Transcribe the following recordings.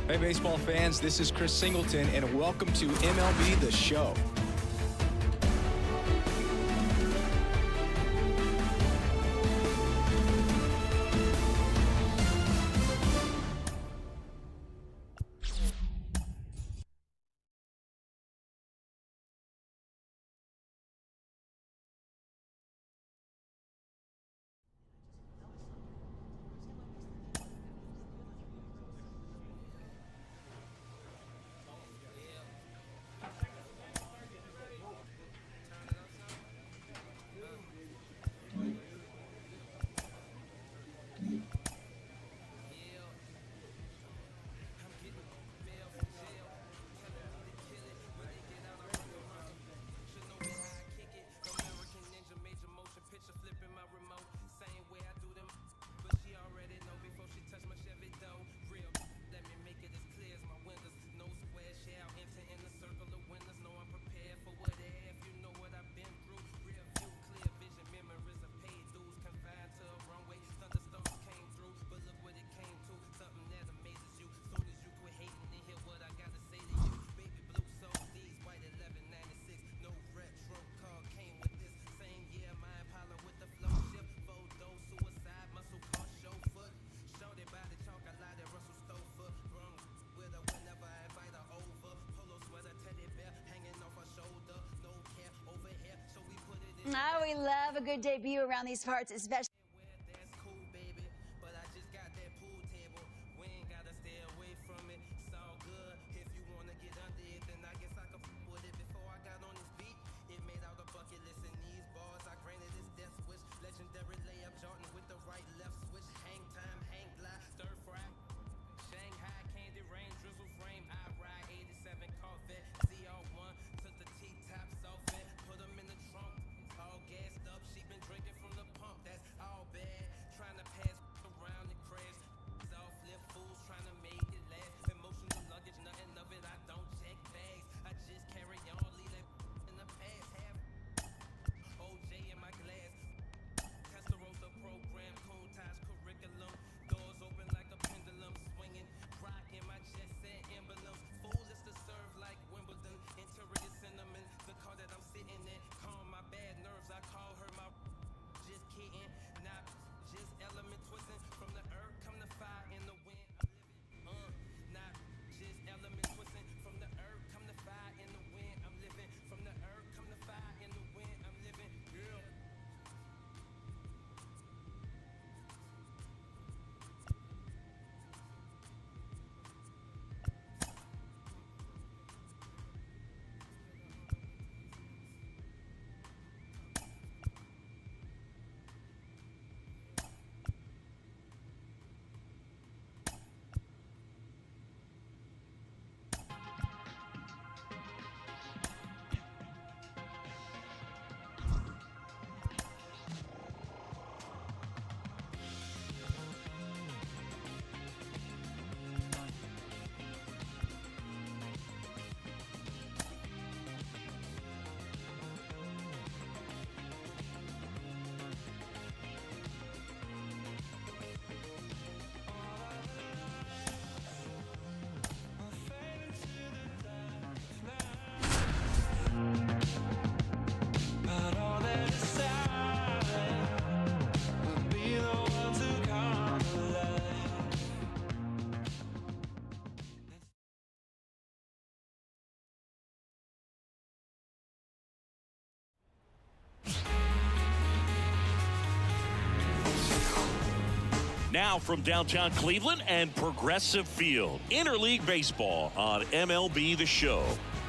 Hey, baseball fans, this is Chris Singleton, and welcome to MLB The Show. Oh, we love a good debut around these parts, especially. Now from downtown Cleveland and Progressive Field, Interleague Baseball on MLB The Show.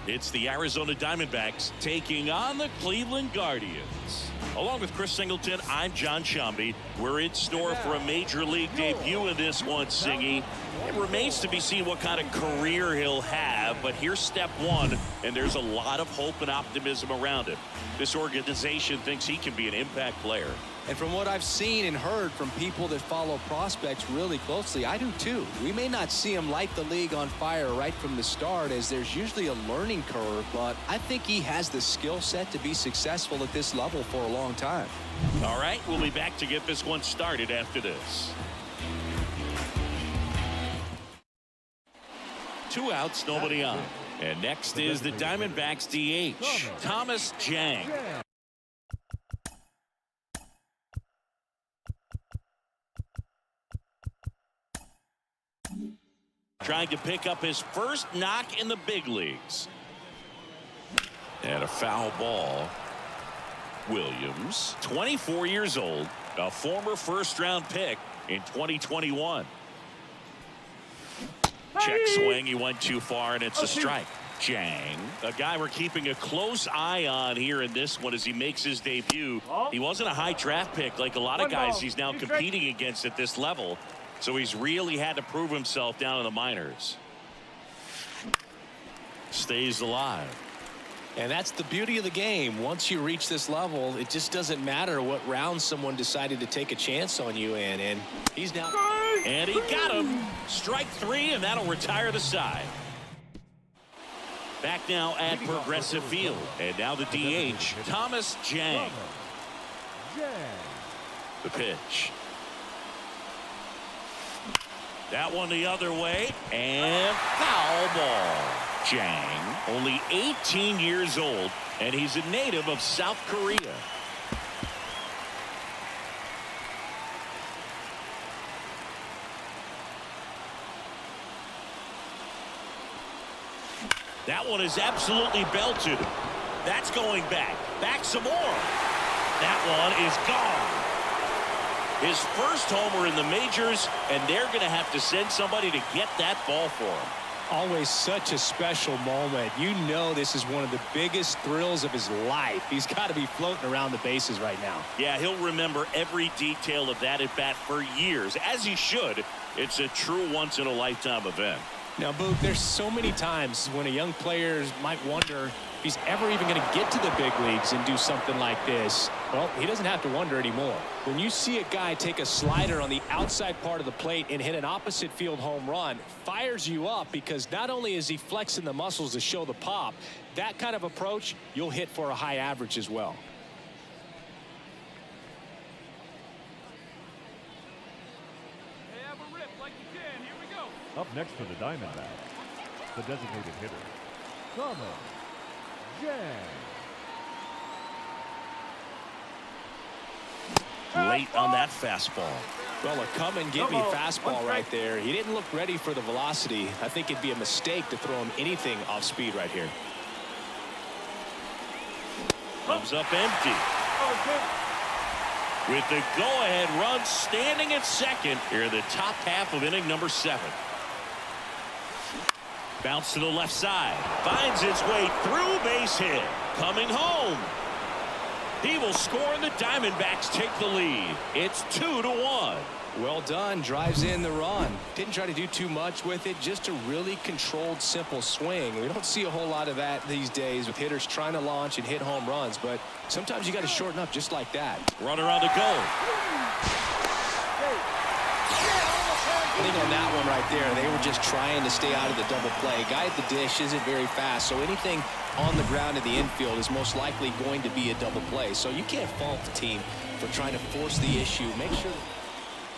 It's the Arizona Diamondbacks taking on the Cleveland Guardians. Along with Chris Singleton, I'm John Shambi. We're in store for a major league debut in this one, Singy. It remains to be seen what kind of career he'll have, but here's step one, and there's a lot of hope and optimism around it. This organization thinks he can be an impact player. And from what I've seen and heard from people that follow prospects really closely, I do too. We may not see him light the league on fire right from the start, as there's usually a learning curve, but I think he has the skill set to be successful at this level for a long time. All right, we'll be back to get this one started after this. 2 outs, nobody on. And next is the Diamondbacks DH, Thomas Jang. Trying to pick up his first knock in the big leagues. And a foul ball. Williams, 24 years old, a former first-round pick in 2021. Check swing, he went too far, and it's a strike. Jang, a guy we're keeping a close eye on here in this one as he makes his debut. He wasn't a high draft pick like a lot of guys he's now competing against at this level. So he's really had to prove himself down in the minors. Stays alive. And that's the beauty of the game. Once you reach this level, it just doesn't matter what round someone decided to take a chance on you in. And he's now. And he got him. Strike 3, and that'll retire the side. Back now at Progressive Field. And now the DH, Thomas Jang. The pitch. That one the other way, and foul ball. Jang, only 18 years old, and he's a native of South Korea. That one is absolutely belted. That's going back. Back some more. That one is gone. His first homer in the majors, and they're going to have to send somebody to get that ball for him. Always such a special moment. You know this is one of the biggest thrills of his life. He's got to be floating around the bases right now. Yeah, he'll remember every detail of that at bat for years, as he should. It's a true once-in-a-lifetime event. Now, Boog, there's so many times when a young player might wonder if he's ever even going to get to the big leagues and do something like this. Well, he doesn't have to wonder anymore. When you see a guy take a slider on the outside part of the plate and hit an opposite field home run, fires you up, because not only is he flexing the muscles to show the pop, that kind of approach, you'll hit for a high average as well. Up next for the Diamondbacks, the designated hitter, Thomas Jang. Late on that fastball. Well, a come-and-get-me fastball right there. He didn't look ready for the velocity. I think it'd be a mistake to throw him anything off speed right here. Comes up empty. With the go-ahead run standing at second here in the top half of inning number 7. Bounce to the left side. Finds its way through, base hit. Coming home. He will score, and the Diamondbacks take the lead. It's 2-1. Well done. Drives in the run. Didn't try to do too much with it. Just a really controlled, simple swing. We don't see a whole lot of that these days with hitters trying to launch and hit home runs, but sometimes you got to shorten up just like that. Runner on the go. I think on that one right there, they were just trying to stay out of the double play. Guy at the dish isn't very fast, so anything on the ground in the infield is most likely going to be a double play. So you can't fault the team for trying to force the issue. Make sure.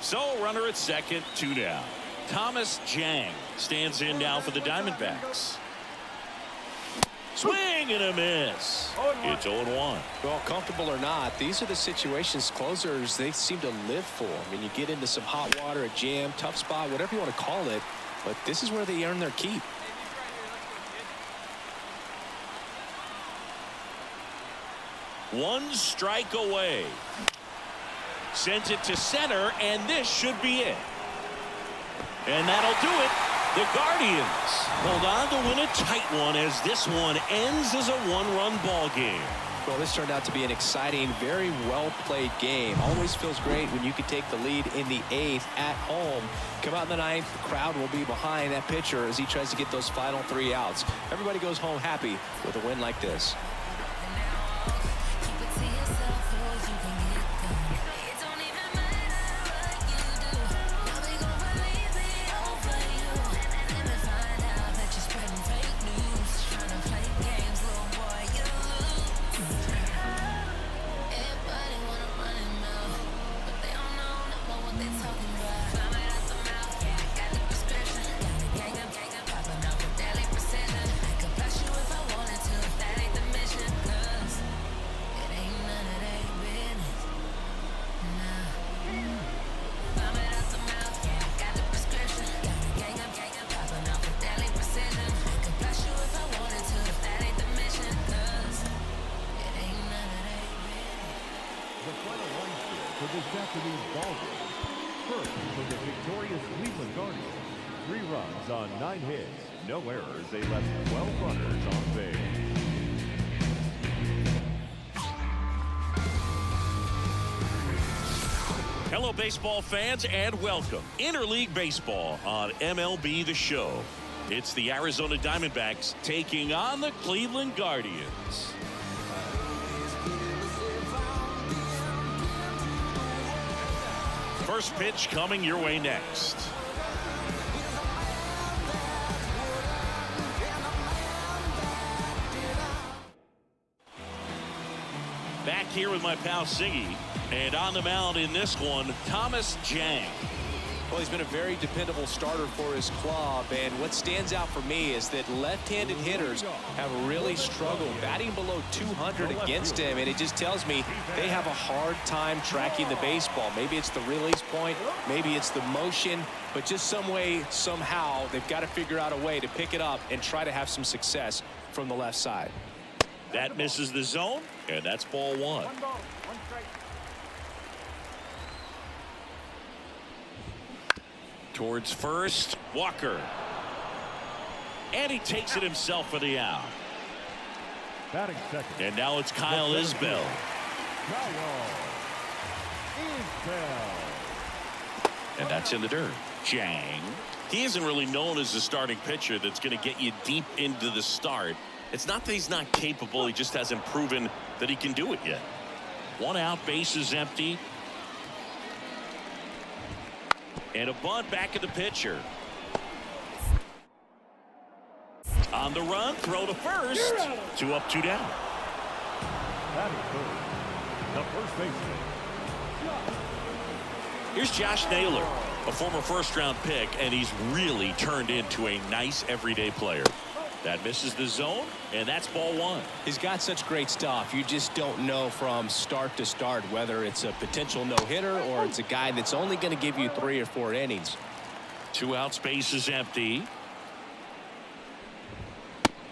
So runner at second, 2 down. Thomas Jang stands in now for the Diamondbacks. Swing and a miss. It's 0-1. Well, comfortable or not, these are the situations closers they seem to live for. I mean, you get into some hot water, a jam, tough spot, whatever you want to call it, but this is where they earn their keep. One strike away. Sends it to center, and this should be it. And that'll do it. The Guardians hold on to win a tight one as this one ends as a one-run ball game. Well, this turned out to be an exciting, very well-played game. Always feels great when you can take the lead in the 8th at home. Come out in the 9th, the crowd will be behind that pitcher as he tries to get those final 3 outs. Everybody goes home happy with a win like this. For this afternoon's ball game. First, for the victorious Cleveland Guardians. 3 runs on 9 hits, no errors. They left 12 runners on base. Hello, baseball fans, and welcome. Interleague Baseball on MLB The Show. It's the Arizona Diamondbacks taking on the Cleveland Guardians. First pitch coming your way next. Back here with my pal Siggy, and on the mound in this one, Thomas Jang. Well, he's been a very dependable starter for his club, and what stands out for me is that left-handed hitters have really struggled batting below 200 against him, and it just tells me they have a hard time tracking the baseball. Maybe it's the release point, maybe it's the motion, but just some way, somehow, they've got to figure out a way to pick it up and try to have some success from the left side. That misses the zone, and that's ball 1. Towards first, Walker. And he takes it himself for the out. Batting second. And now it's Kyle Isbell. Kyle Isbell. And that's in the dirt. Jang. He isn't really known as a starting pitcher that's going to get you deep into the start. It's not that he's not capable. He just hasn't proven that he can do it yet. 1 out, base is empty. And a bunt back at the pitcher. On the run, throw to first. 2 up, 2 down. Batting third, the first baseman. Here's Josh Naylor, a former first-round pick, and he's really turned into a nice everyday player. That misses the zone, and that's ball 1. He's got such great stuff. You just don't know from start to start whether it's a potential no-hitter or it's a guy that's only going to give you 3 or 4 innings. 2 out, space is empty.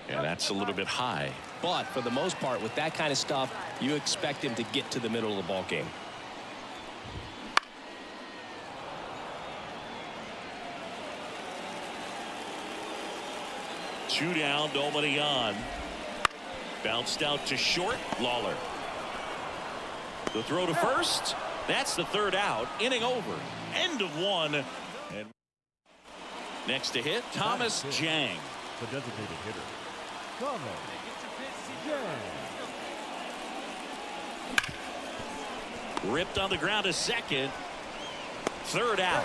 And that's a little bit high. But for the most part, with that kind of stuff, you expect him to get to the middle of the ball game. Two down, nobody on. Bounced out to short, Lawler. The throw to first. That's the 3rd out. Inning over. End of 1. And next to hit, Thomas Jang. The designated hitter, Thomas Jang. Ripped on the ground to second. 3rd out.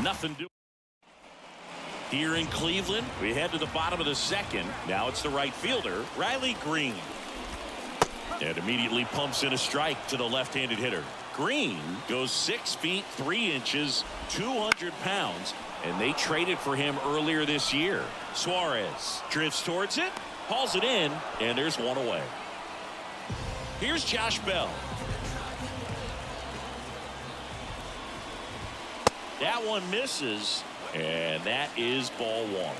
Nothing doing. Here in Cleveland, we head to the bottom of the 2nd. Now it's the right fielder, Riley Green. And immediately pumps in a strike to the left-handed hitter. Green goes 6 feet 3 inches, 200 pounds, and they traded for him earlier this year. Suarez drifts towards it, hauls it in, and there's 1 away. Here's Josh Bell. That one misses. And that is ball 1.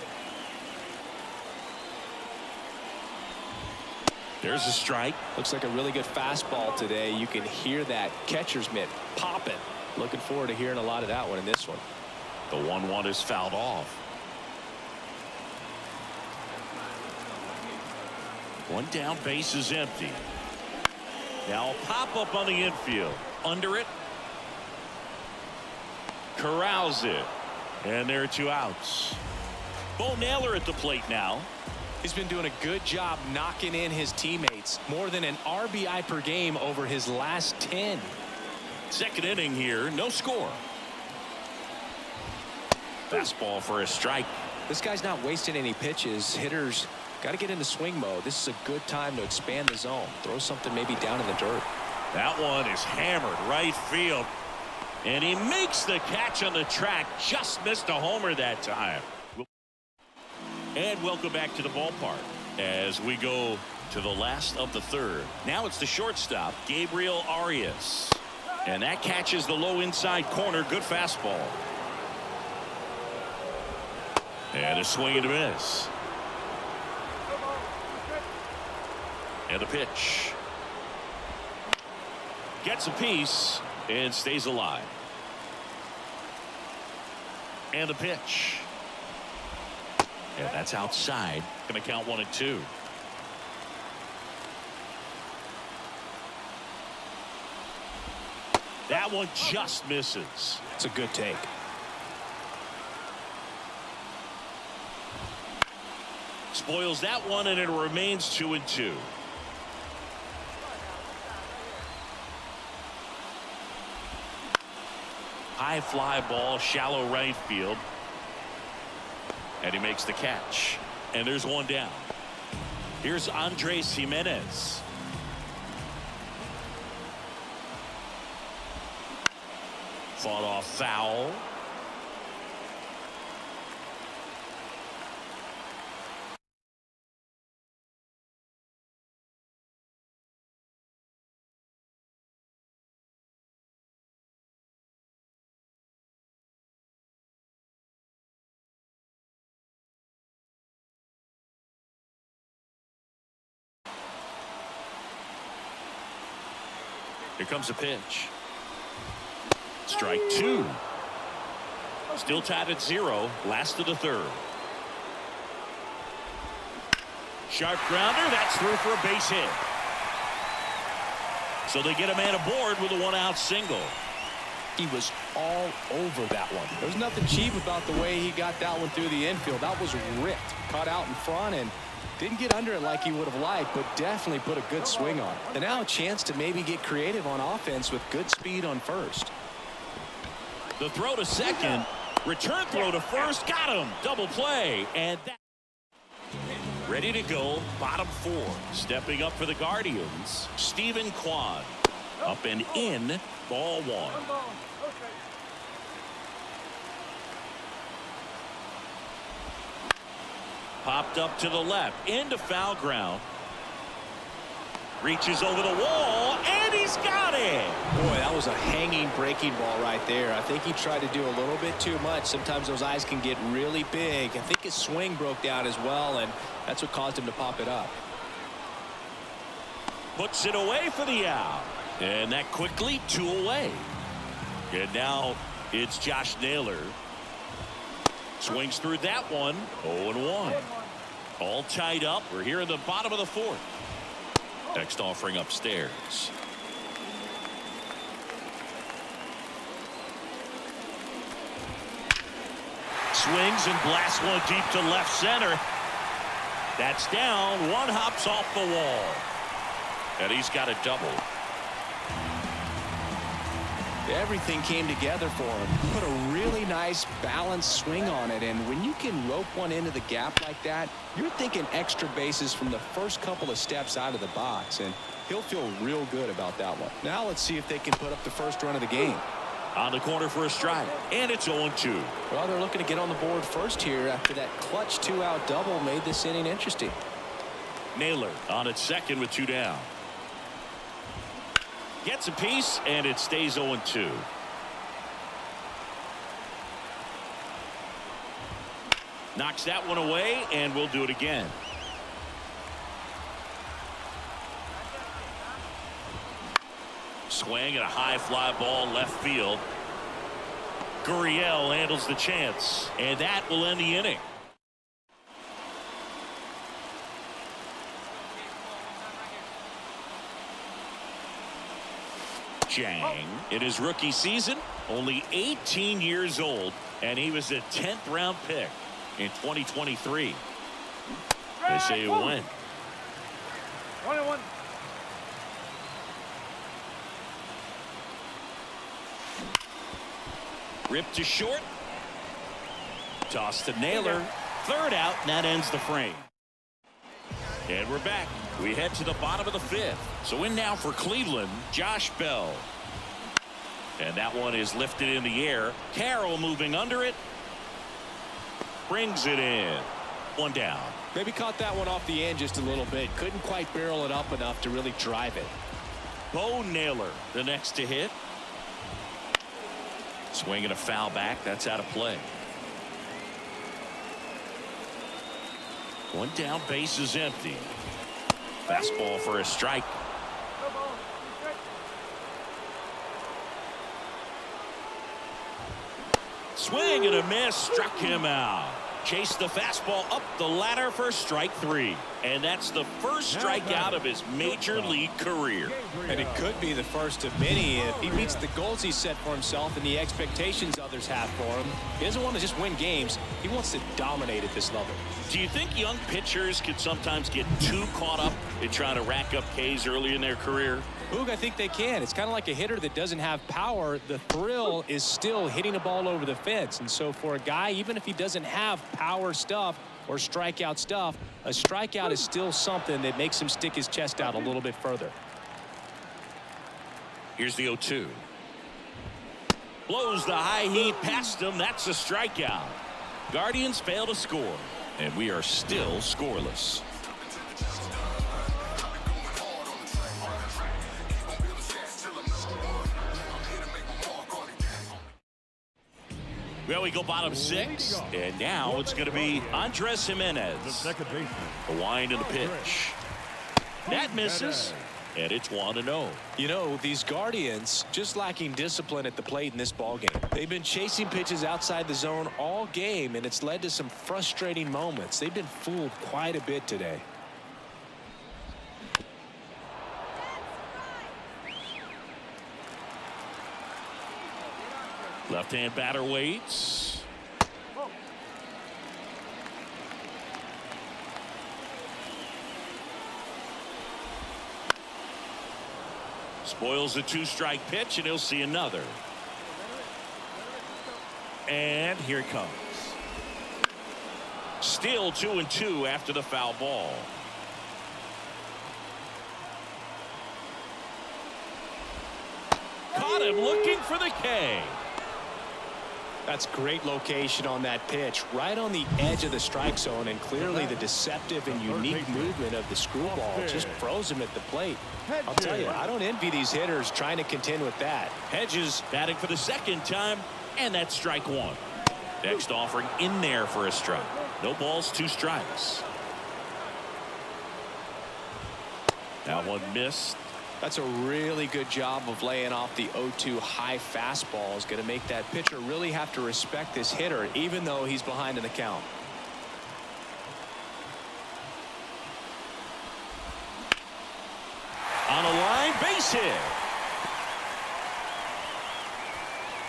There's a strike. Looks like a really good fastball today. You can hear that catcher's mitt popping. Looking forward to hearing a lot of that one in this one. The 1-1 is fouled off. One down, base is empty. Now a pop up on the infield. Under it. Corrals it. And there are 2 outs. Bo Naylor at the plate now. He's been doing a good job knocking in his teammates. More than an RBI per game over his last 10. Second inning here, no score. Fastball for a strike. This guy's not wasting any pitches. Hitters got to get into swing mode. This is a good time to expand the zone. Throw something maybe down in the dirt. That one is hammered right field. And he makes the catch on the track. Just missed a homer that time. And welcome back to the ballpark as we go to the last of the third. Now it's the shortstop, Gabriel Arias. And that catches the low inside corner. Good fastball. And a swing and a miss. And the pitch. Gets a piece and stays alive. And the pitch. And that's outside. Going to count 1-2. That one just misses. It's a good take. Spoils that one, and it remains 2-2. High fly ball, shallow right field. And he makes the catch. And there's one down. Here's Andres Jimenez. Fought off foul. Here comes a pitch. Strike 2. Still tied at 0. Last of the third. Sharp grounder. That's through for a base hit. So they get a man aboard with a 1-out single. He was all over that one. There was nothing cheap about the way he got that one through the infield. That was ripped. Caught out in front and didn't get under it like he would have liked, but definitely put a good swing on it. And now a chance to maybe get creative on offense with good speed on first. The throw to second. Return throw to first. Got him. Double play. And that. Ready to go. Bottom 4. Stepping up for the Guardians. Stephen Kwan. Up and in. Ball 1. Popped up to the left. Into foul ground. Reaches over the wall, and he's got it. Boy, that was a hanging breaking ball right there. I think he tried to do a little bit too much. Sometimes those eyes can get really big. I think his swing broke down as well, and that's what caused him to pop it up. Puts it away for the out. And that quickly 2 away. And now it's Josh Naylor. Swings through that one. 0-1. All tied up. We're here in the bottom of the 4th. Next offering upstairs. Swings and blasts one deep to left center. That's down. One hops off the wall. And he's got a double. Everything came together for him. Put a really nice balanced swing on it, and when you can rope one into the gap like that, you're thinking extra bases from the first couple of steps out of the box, and he'll feel real good about that one. Now let's see if they can put up the first run of the game. On the corner for a strike, and it's 0-2. Well, they're looking to get on the board first here after that clutch 2-out double made this inning interesting. Naylor on at second with 2 down. Gets a piece, and it stays 0-2. Knocks that one away, and we'll do it again. swing and a high fly ball left field. Gurriel handles the chance, and that will end the inning. Jang, in his rookie season, only 18 years old, and he was a 10th round pick in 2023. They say he went. 1-1. Ripped to short. Toss to Naylor. Third out, and that ends the frame. And we're back. We head to the bottom of the fifth. So in now for Cleveland, Josh Bell. And that one is lifted in the air. Carroll moving under it. Brings it in. One down. Maybe caught that one off the end just a little bit. Couldn't quite barrel it up enough to really drive it. Bo Naylor, the next to hit. Swinging a foul back. That's out of play. One down, base is empty. Fastball for a strike. Swing and a miss, struck him out. Chased the fastball up the ladder for strike three. And that's the first strikeout of his major league career. And it could be the first of many if he meets the goals he set for himself and the expectations others have for him. He doesn't want to just win games. He wants to dominate at this level. Do you think young pitchers can sometimes get too caught up in trying to rack up Ks early in their career? Boog, I think they can. It's kind of like a hitter that doesn't have power. The thrill is still hitting a ball over the fence. And so for a guy, even if he doesn't have power stuff or strikeout stuff, a strikeout is still something that makes him stick his chest out a little bit further. Here's the 0-2. Blows the high heat past him. That's a strikeout. Guardians fail to score, and we are still scoreless. Well, we go bottom six, and now it's going to be Andres Jimenez. The second baseman. The wind and the pitch. That misses, and it's 1-0. You know, these Guardians just lacking discipline at the plate in this ballgame. They've been chasing pitches outside the zone all game, and it's led to some frustrating moments. They've been fooled quite a bit today. Left-hand batter waits. Spoils the two-strike pitch, and he'll see another. And here it comes. Still 2-2 after the foul ball. Caught him looking for the K. That's great location on that pitch, right on the edge of the strike zone, and clearly the deceptive and unique movement of the screwball just froze him at the plate. I'll tell you, I don't envy these hitters trying to contend with that. Hedges batting for the second time, and that's strike one. Next offering in there for a strike. No balls, two strikes. That one missed. That's a really good job of laying off the 0-2 high fastball. Is going to make that pitcher really have to respect this hitter, even though he's behind in the count. On a line, base hit.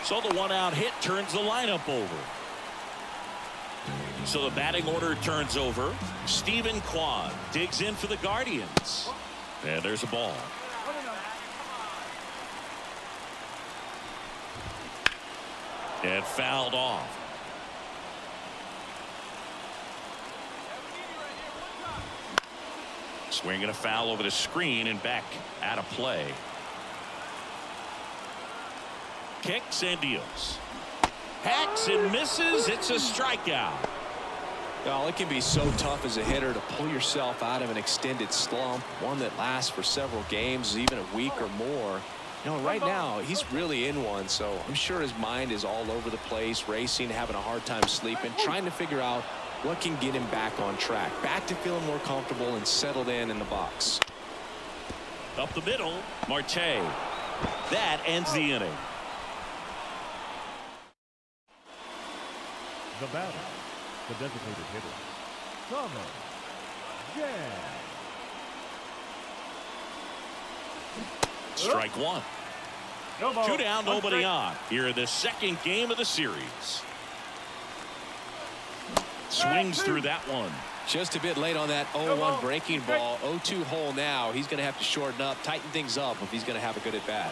So the one-out hit turns the lineup over. So the batting order turns over. Stephen Kwan digs in for the Guardians. And there's a ball. And fouled off. Swinging a foul over the screen and back out of play. Kicks and deals. Hacks and misses. It's a strikeout. Well, it can be so tough as a hitter to pull yourself out of an extended slump, one that lasts for several games, even a week or more. You know, right now, he's really in one, so I'm sure his mind is all over the place, racing, having a hard time sleeping, trying to figure out what can get him back on track, back to feeling more comfortable and settled in the box. Up the middle, Marte. That ends the inning. The batter, the designated hitter, Thomas Jan. Strike one. Two down, nobody on. Here in the second game of the series. Swings through that one. Just a bit late on that 0-1 breaking ball. 0-2 hole now. He's going to have to shorten up, tighten things up if he's going to have a good at bat.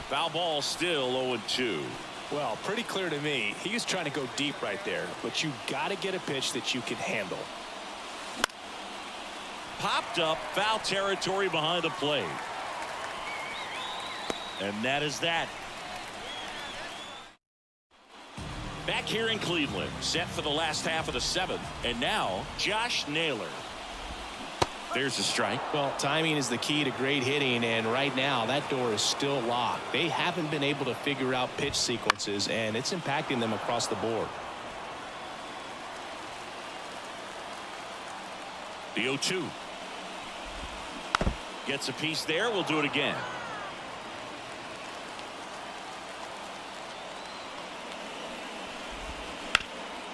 Foul ball still 0-2. Well, pretty clear to me. He was trying to go deep right there, but you got to get a pitch that you can handle. Popped up, foul territory behind the plate. And that is that. Back here in Cleveland, set for the last half of the seventh. And now, Josh Naylor. There's a strike. Well, timing is the key to great hitting, and right now that door is still locked. They haven't been able to figure out pitch sequences, and it's impacting them across the board. The 0-2. Gets a piece there. We'll do it again.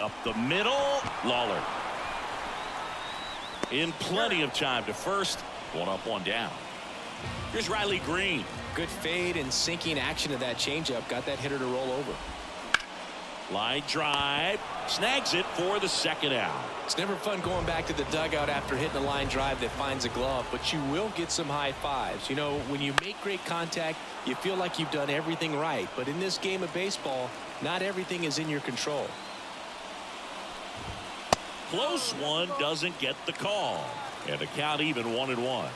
Up the middle, Lawler. In plenty of time to first. One up, one down. Here's Riley Green. Good fade and sinking action of that changeup. Got that hitter to roll over. Line drive. Snags it for the second out. It's never fun going back to the dugout after hitting a line drive that finds a glove, but you will get some high fives. You know, when you make great contact, you feel like you've done everything right. But in this game of baseball, not everything is in your control. Close one, doesn't get the call. And the count even 1-1.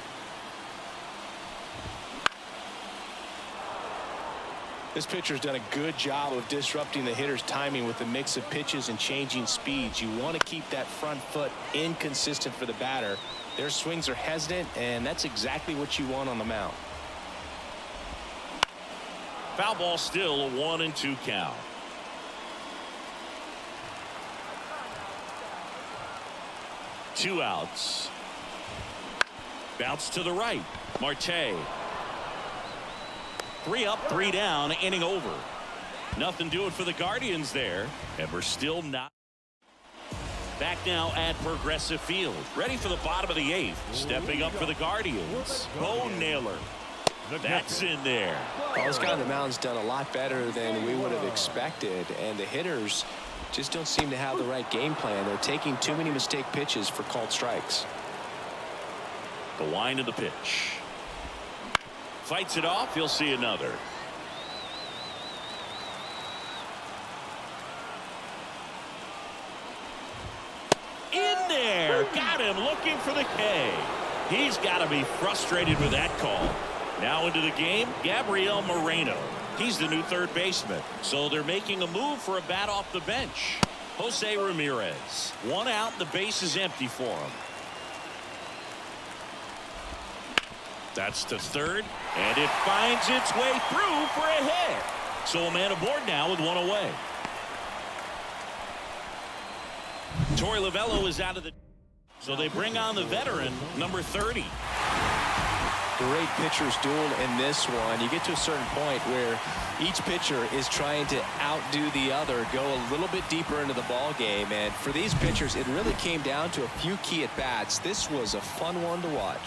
This pitcher's done a good job of disrupting the hitter's timing with a mix of pitches and changing speeds. You want to keep that front foot inconsistent for the batter. Their swings are hesitant, and that's exactly what you want on the mound. Foul ball still a 1-2 count. Two outs. Bounce to the right. Marte. 3 up, 3 down, inning over. Nothing doing for the Guardians there. And we're still not. Back now at Progressive Field. Ready for the bottom of the 8th. Stepping up for the Guardians. Bo Naylor. That's in there. Well, this guy on the mound's done a lot better than we would have expected. And the hitters just don't seem to have the right game plan. They're taking too many mistake pitches for called strikes. The wind of the pitch. Fights it off. You'll see another. In there. Got him looking for the K. He's got to be frustrated with that call. Now into the game, Gabriel Moreno. He's the new third baseman. So they're making a move for a bat off the bench. Jose Ramirez. 1 out. The base is empty for him. That's to third. And it finds its way through for a hit. So a man aboard now with 1 away. Torey Lovullo is out of the. So they bring on the veteran, number 30. Great pitchers duel in this one. You get to a certain point where each pitcher is trying to outdo the other, go a little bit deeper into the ball game. And for these pitchers, it really came down to a few key at bats. This was a fun one to watch.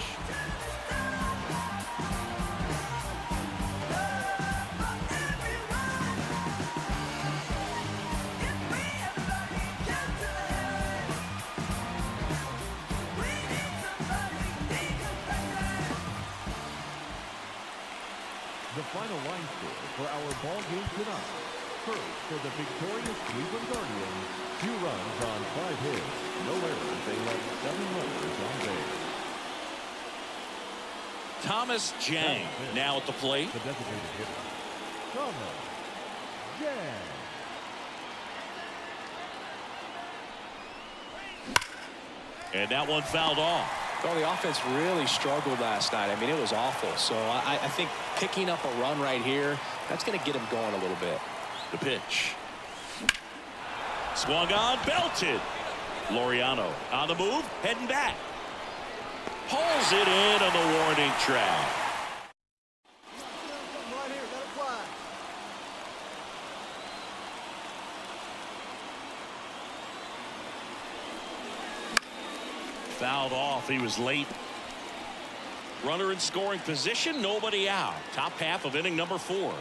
The final line score for our ball game tonight. First, for the victorious Cleveland Guardians, 2 runs on 5 hits, no errors. They left 7 runners on base. Thomas Jang now at the plate. The designated hitter, Thomas Jang. And that one fouled off. Well, the offense really struggled last night. I mean, it was awful. So I think picking up a run right here, that's going to get him going a little bit. The pitch. Swung on, belted. Laureano on the move, heading back. Pulls it in on the warning track. Fouled off. He was late. Runner in scoring position. Nobody out. Top half of inning number 4.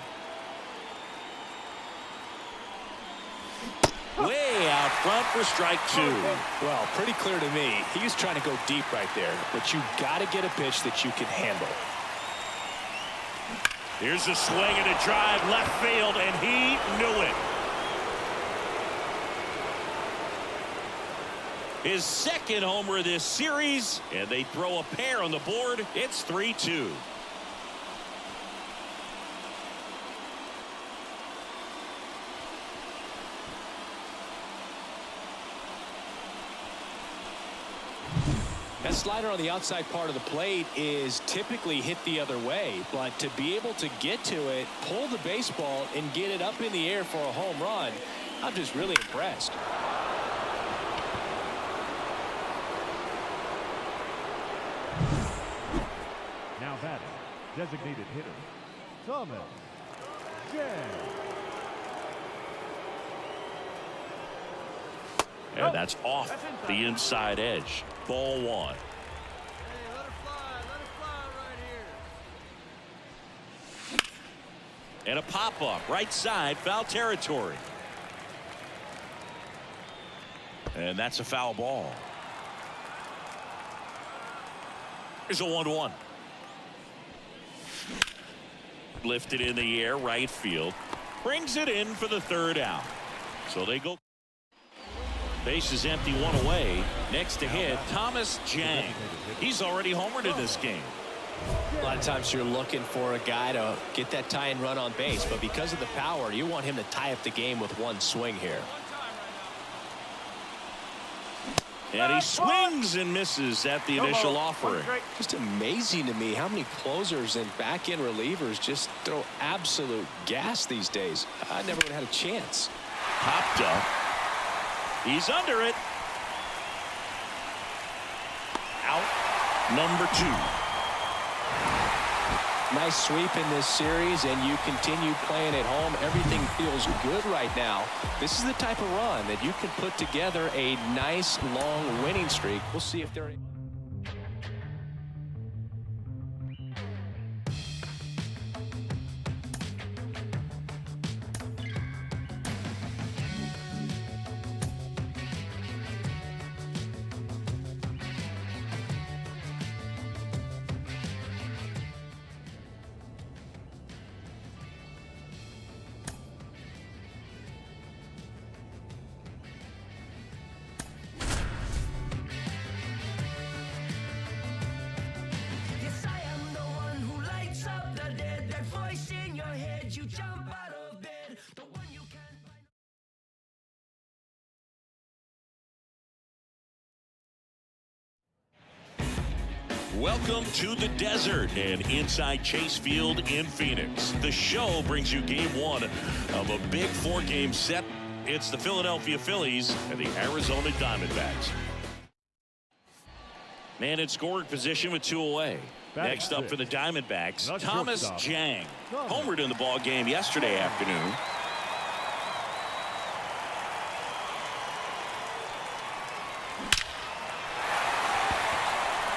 Way out front for strike 2. Well, pretty clear to me. He was trying to go deep right there, but you got to get a pitch that you can handle. Here's a swing and a drive left field, and he knew it. His second homer this series, and they throw a pair on the board. It's 3-2. That slider on the outside part of the plate is typically hit the other way, but to be able to get to it, pull the baseball, and get it up in the air for a home run, I'm just really impressed. Now batting, designated hitter, Thomas Jang. And that's off the inside edge. Ball 1. Hey, let it fly right here. And a pop-up right side, foul territory. And that's a foul ball. Here's a 1-1. Lifted in the air, right field. Brings it in for the 3rd out. So they go. Base is empty, 1 away. Next to hit, Thomas Jang. He's already homered in this game. A lot of times you're looking for a guy to get that tie and run on base, but because of the power, you want him to tie up the game with one swing here. And he swings and misses at the initial offering. Just amazing to me how many closers and back-end relievers just throw absolute gas these days. I never would have had a chance. Popped up. He's under it. Out number 2. Nice sweep in this series, and you continue playing at home. Everything feels good right now. This is the type of run that you can put together a nice long winning streak. We'll see if they're. Welcome to the desert and inside Chase Field in Phoenix. The show brings you game 1 of a big 4-game set. It's the Philadelphia Phillies and the Arizona Diamondbacks. Man in scoring position with 2 away. Next up for the Diamondbacks, Thomas Jang. Homered in the ball game yesterday afternoon.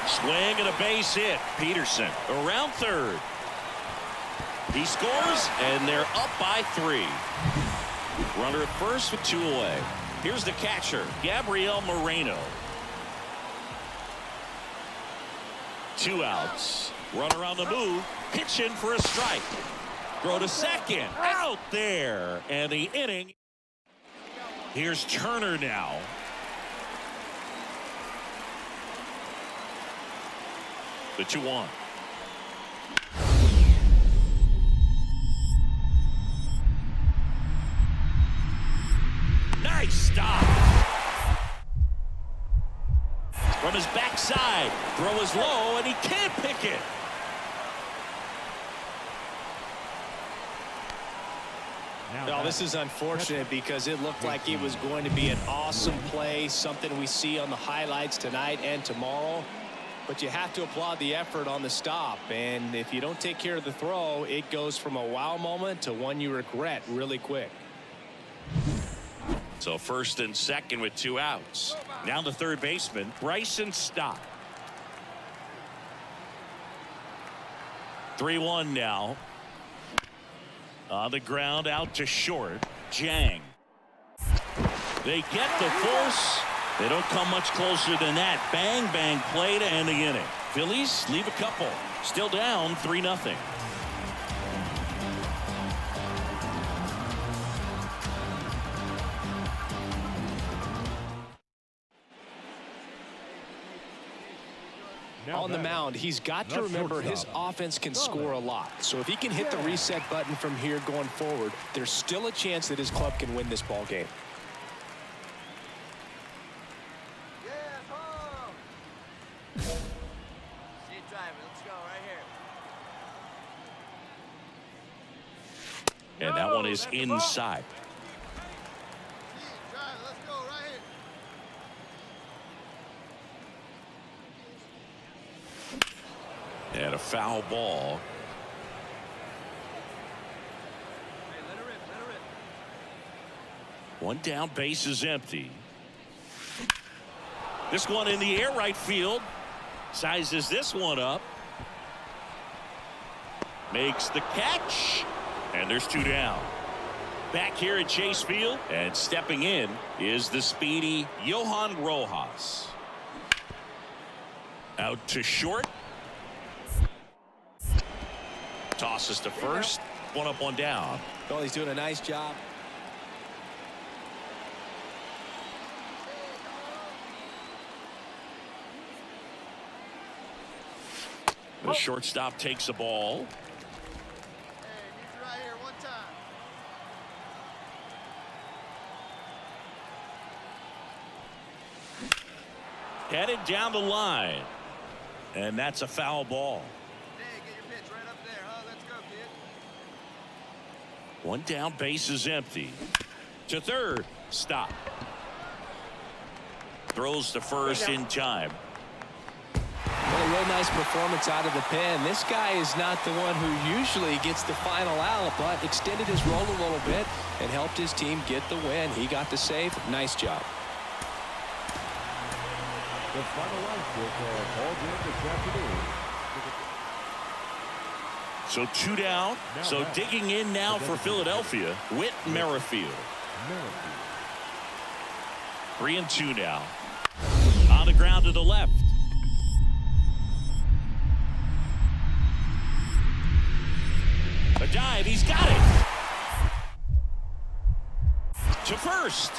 Swing and a base hit. Peterson around 3rd. He scores, and they're up by 3. Runner at first with 2 away. Here's the catcher, Gabriel Moreno. 2 outs. Runner on the move. Pitching for a strike. Throw to second. Out there. And the inning. Here's Turner now. The 2-1. Nice stop. From his backside. Throw is low, and he can't pick it. No, this is unfortunate because it looked like it was going to be an awesome play, something we see on the highlights tonight and tomorrow. But you have to applaud the effort on the stop. And if you don't take care of the throw, it goes from a wow moment to one you regret really quick. So first and second with 2 outs. Now the third baseman, Bryson Stott. 3-1 now. On the ground, out to short. Jang. They get the force. They don't come much closer than that. Bang, bang play to end the inning. Phillies leave a couple. Still down 3-0. On the mound, he's got to remember his offense can score a lot. So if he can hit the reset button from here going forward, there's still a chance that his club can win this ball game. Keep driving. Let's go right here. And that one is inside. Keep driving. Let's go right here. And a foul ball. Hey, let her rip. Let her rip. One down, base is empty. This one in the air, right field. Sizes this one up. Makes the catch. And there's 2 down. Back here at Chase Field. And stepping in is the speedy Johan Rojas. Out to short. Tosses to first. 1 up, 1 down. Well, he's doing a nice job. The shortstop takes the ball. Hey, need you right here one time. Headed down the line. And that's a foul ball. Hey, get your pitch right up there, huh? Let's go, kid. 1 down, base is empty. To third. Stop. Throws to first in time. Well, a real nice performance out of the pen. This guy is not the one who usually gets the final out, but extended his role a little bit and helped his team get the win. He got the save. Nice job. The final out score for our ball game this afternoon. So 2 down. So digging in now for Philadelphia, Whit Merrifield. 3-2 now. On the ground to the left. A dive, he's got it. To first.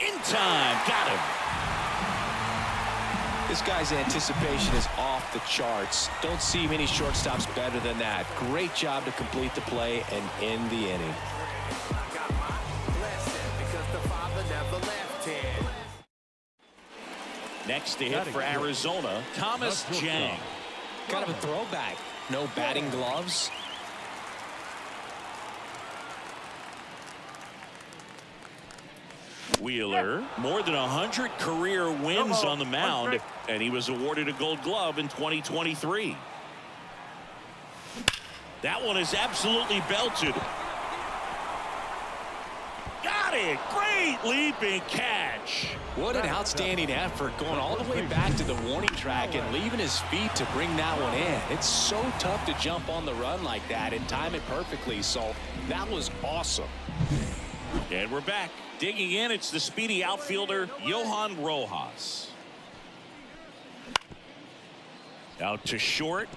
In time, got him. This guy's anticipation is off the charts. Don't see many shortstops better than that. Great job to complete the play and end the inning. Next to hit for Arizona, Thomas Jang. Kind of a throwback. No batting gloves. Wheeler, more than 100 career wins on the mound, and he was awarded a Gold Glove in 2023. That one is absolutely belted. Got it! Great leaping catch. What an outstanding effort, going all the way back to the warning track and leaving his feet to bring that one in. It's so tough to jump on the run like that and time it perfectly, so that was awesome. And we're back. Digging in, it's the speedy outfielder, Johan Rojas. Out to short.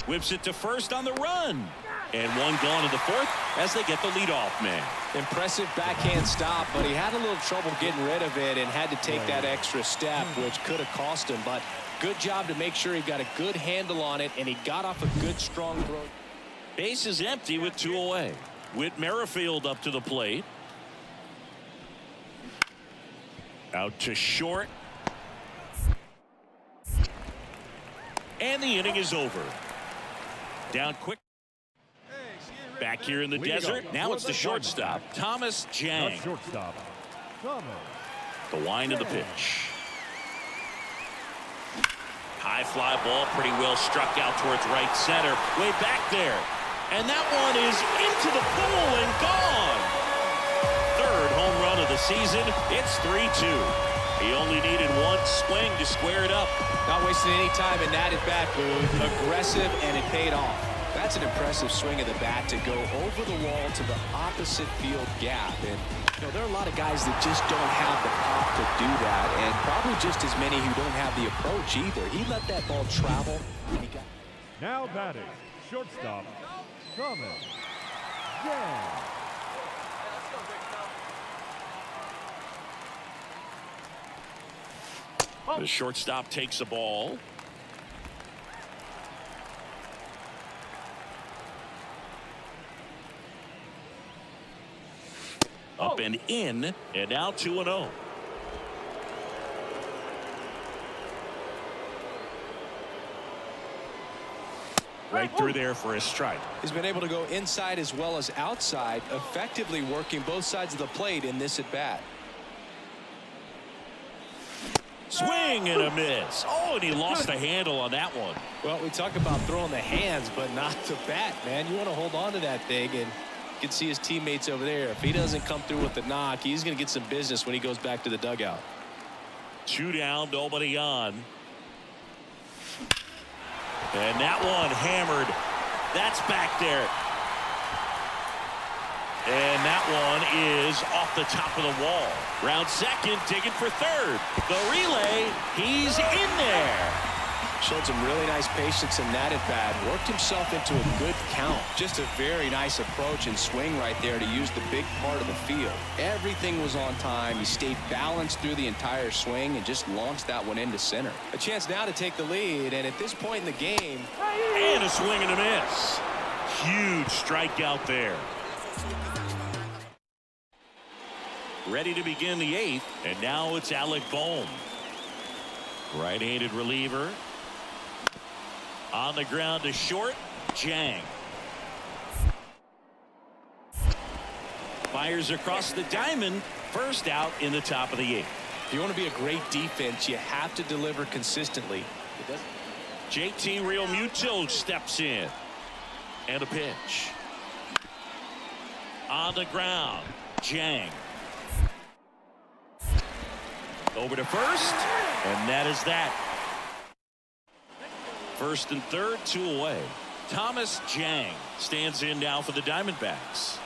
Whips it to first on the run. And one gone to the fourth as they get the leadoff man. Impressive backhand stop, but he had a little trouble getting rid of it and had to take that extra step, which could have cost him. But good job to make sure he got a good handle on it, and he got off a good, strong throw. Base is empty with 2 away. Whit Merrifield up to the plate. Out to short. And the inning is over. Down quick. Back here in the desert. Now it's the shortstop, Thomas Jang. Shortstop, Thomas. The wind of the pitch. High fly ball, pretty well struck out towards right center. Way back there. And that one is into the pool and gone. the season. It's 3-2. He only needed one swing to square it up. Not wasting any time in that at-bat, Boone. Aggressive, and it paid off. That's an impressive swing of the bat to go over the wall to the opposite field gap. And, you know, there are a lot of guys that just don't have the pop to do that, and probably just as many who don't have the approach either. He let that ball travel. Now batting, shortstop, Thomas Jang. The shortstop takes the ball. Up and in, and now 2-0. Right through there for a strike. He's been able to go inside as well as outside, effectively working both sides of the plate in this at-bat. Swing and a miss. Oh, and he lost the handle on that one. Well, we talk about throwing the hands, but not the bat, man. You want to hold on to that thing, and you can see his teammates over there. If he doesn't come through with the knock, he's going to get some business when he goes back to the dugout. 2 down, nobody on. And that one hammered. That's back there. And that one is off the top of the wall. Round second, digging for third. The relay, he's in there. Showed some really nice patience in that at-bat. Worked himself into a good count. Just a very nice approach and swing right there to use the big part of the field. Everything was on time. He stayed balanced through the entire swing and just launched that one into center. A chance now to take the lead, and at this point in the game... And a swing and a miss. Huge strikeout there. Ready to begin the 8th, and now it's Alec Bohm. Right-handed reliever. On the ground to short, Jang. Fires across the diamond, first out in the top of the 8th. If you want to be a great defense, you have to deliver consistently. JT Realmuto steps in. And a pitch. On the ground, Jang. Over to first, and that is that. First and third, 2 away. Thomas Jang stands in now for the Diamondbacks.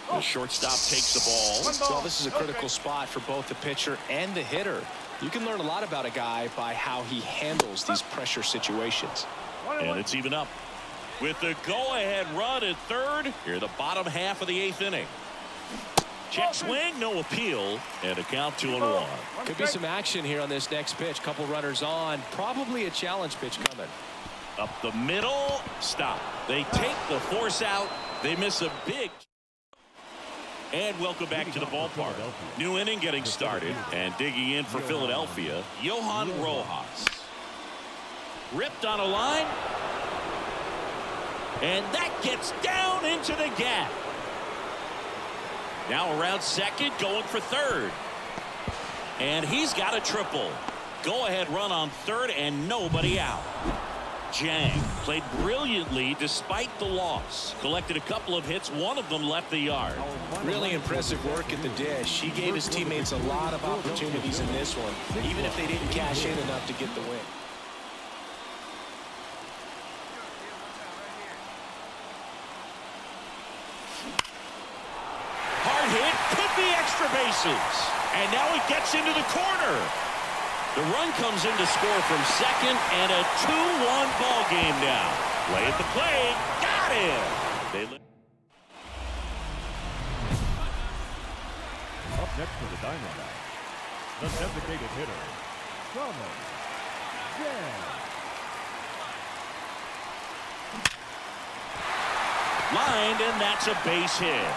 The shortstop takes the ball. Well, this is a critical spot for both the pitcher and the hitter. You can learn a lot about a guy by how he handles these pressure situations. And it's even up. With the go-ahead run at third, here the bottom half of the 8th inning. Check swing, no appeal, and a count 2-1. Could be some action here on this next pitch. Couple runners on, probably a challenge pitch coming. Up the middle, stop. They take the force out. They miss a big. And welcome back to the ballpark. New inning getting started, and digging in for Philadelphia, Johan Rojas. Ripped on a line, and that gets down into the gap. Now around second, going for third. And he's got a triple. Go-ahead run on third and nobody out. Jang played brilliantly despite the loss. Collected a couple of hits. One of them left the yard. Really impressive work at the dish. He gave his teammates a lot of opportunities in this one, even if they didn't cash in enough to get the win. Hit could be extra bases, and now it gets into the corner. The run comes in to score from second, and a 2-1 ball game now. Play at the plate, got him. Up next for the Diamondbacks, the designated hitter, Thomas Jang. Lined, and that's a base hit.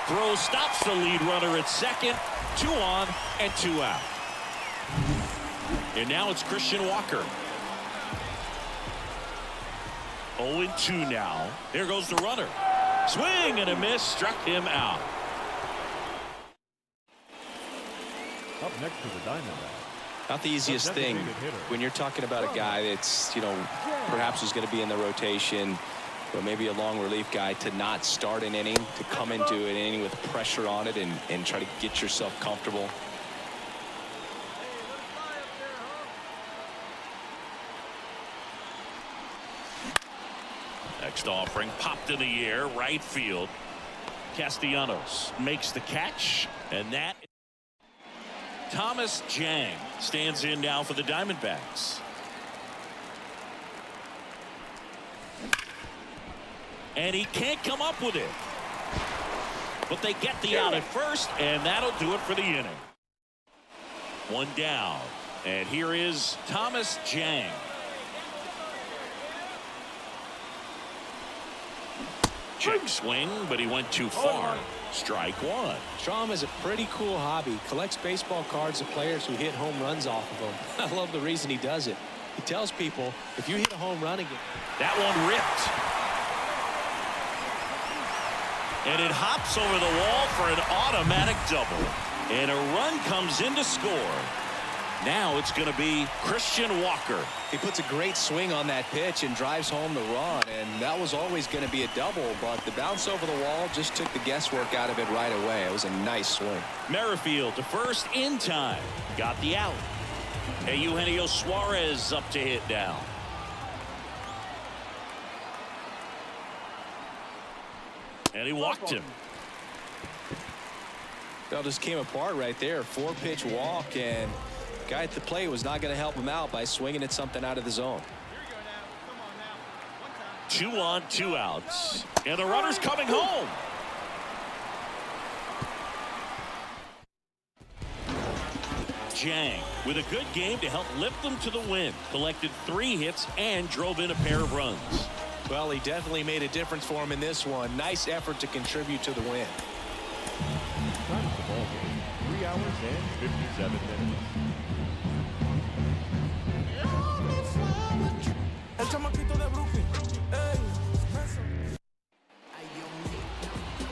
Throw stops the lead runner at second. 2 on and 2 out. And now it's Christian Walker. 0-2 now. There goes the runner. Swing and a miss. Struck him out. Up next for the Diamondbacks. Not the easiest thing when you're talking about a guy that's, you know, perhaps is going to be in the rotation. But maybe a long relief guy to not start an inning, to come into an inning with pressure on it and try to get yourself comfortable. Next offering popped in the air, right field. Castellanos makes the catch, and that Thomas Jang stands in now for the Diamondbacks. And he can't come up with it. But they get the out at first, and that'll do it for the inning. One down, and here is Thomas Jang. Check swing, but he went too far. Strike one. Strom is a pretty cool hobby. Collects baseball cards of players who hit home runs off of them. I love the reason he does it. He tells people, if you hit a home run again. That one ripped. And it hops over the wall for an automatic double. And a run comes in to score. Now it's going to be Christian Walker. He puts a great swing on that pitch and drives home the run, and that was always going to be a double, but the bounce over the wall just took the guesswork out of it right away. It was a nice swing. Merrifield to first in time. Got the out. And Eugenio Suarez up to hit now. And he walked him. That just came apart right there. 4-pitch walk, and guy at the plate was not going to help him out by swinging at something out of the zone. 2 on, 2 outs. And the runner's coming home. Jang with a good game to help lift them to the win. Collected 3 hits and drove in a pair of runs. Well, he definitely made a difference for him in this one. Nice effort to contribute to the win. Time of the ball game, 3 hours and 57 minutes.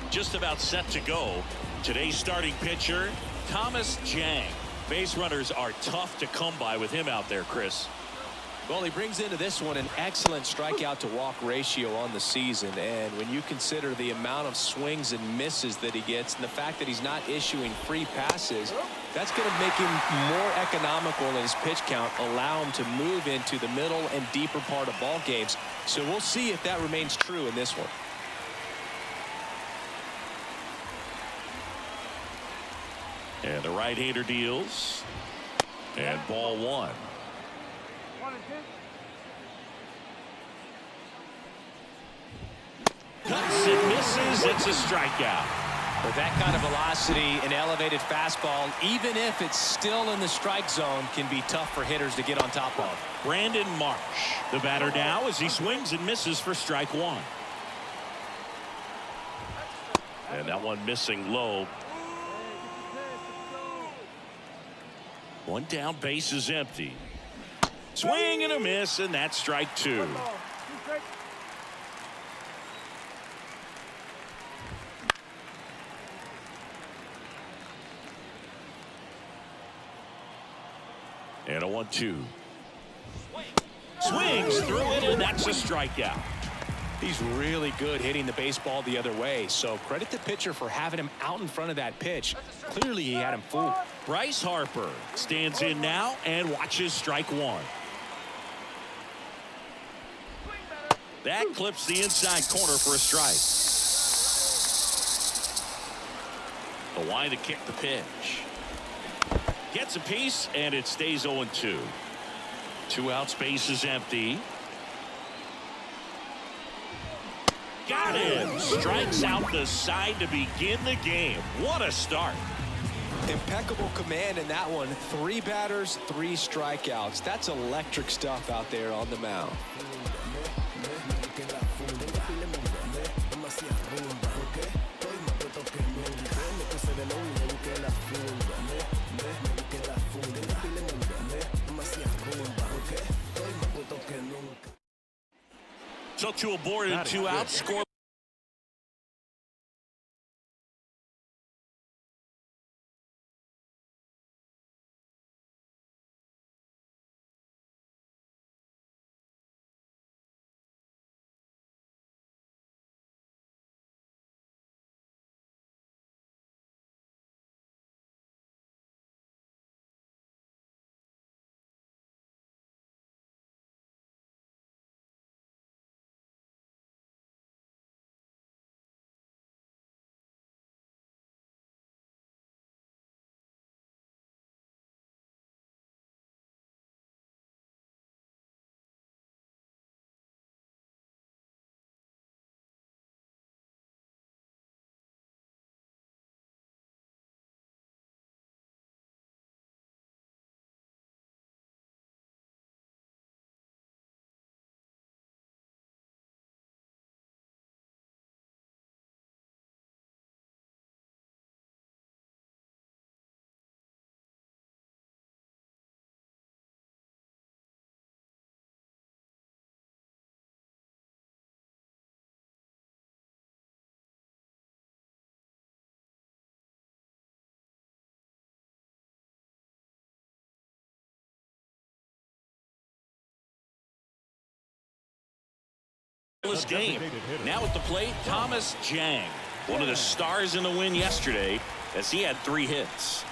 Just about set to go. Today's starting pitcher, Thomas Jang. Base runners are tough to come by with him out there, Chris. Well, he brings into this one an excellent strikeout to walk ratio on the season, and when you consider the amount of swings and misses that he gets and the fact that he's not issuing free passes, that's going to make him more economical in his pitch count, allow him to move into the middle and deeper part of ball games. So we'll see if that remains true in this one. And the right-hander deals. And ball 1. Cuts and misses. It's a strikeout. With that kind of velocity, an elevated fastball, even if it's still in the strike zone, can be tough for hitters to get on top of. Brandon Marsh, the batter now as he swings and misses for strike 1. And that one missing low. 1 down, base is empty. Swing and a miss, and that's strike 2. And a 1-2. Swings through it, and that's a strikeout. He's really good hitting the baseball the other way, so credit the pitcher for having him out in front of that pitch. Clearly he had him fooled. Bryce Harper stands in now and watches strike 1. That clips the inside corner for a strike. The line to kick the pitch. Gets a piece, and it stays 0-2. 2 outs, base is empty. Got him. Strikes out the side to begin the game. What a start. Impeccable command in that one. 3 batters, 3 strikeouts. That's electric stuff out there on the mound. So 2 aboard and 2 outs. Score. This game. Now at the plate, Thomas Jang, one of the stars in the win yesterday, as he had 3 hits.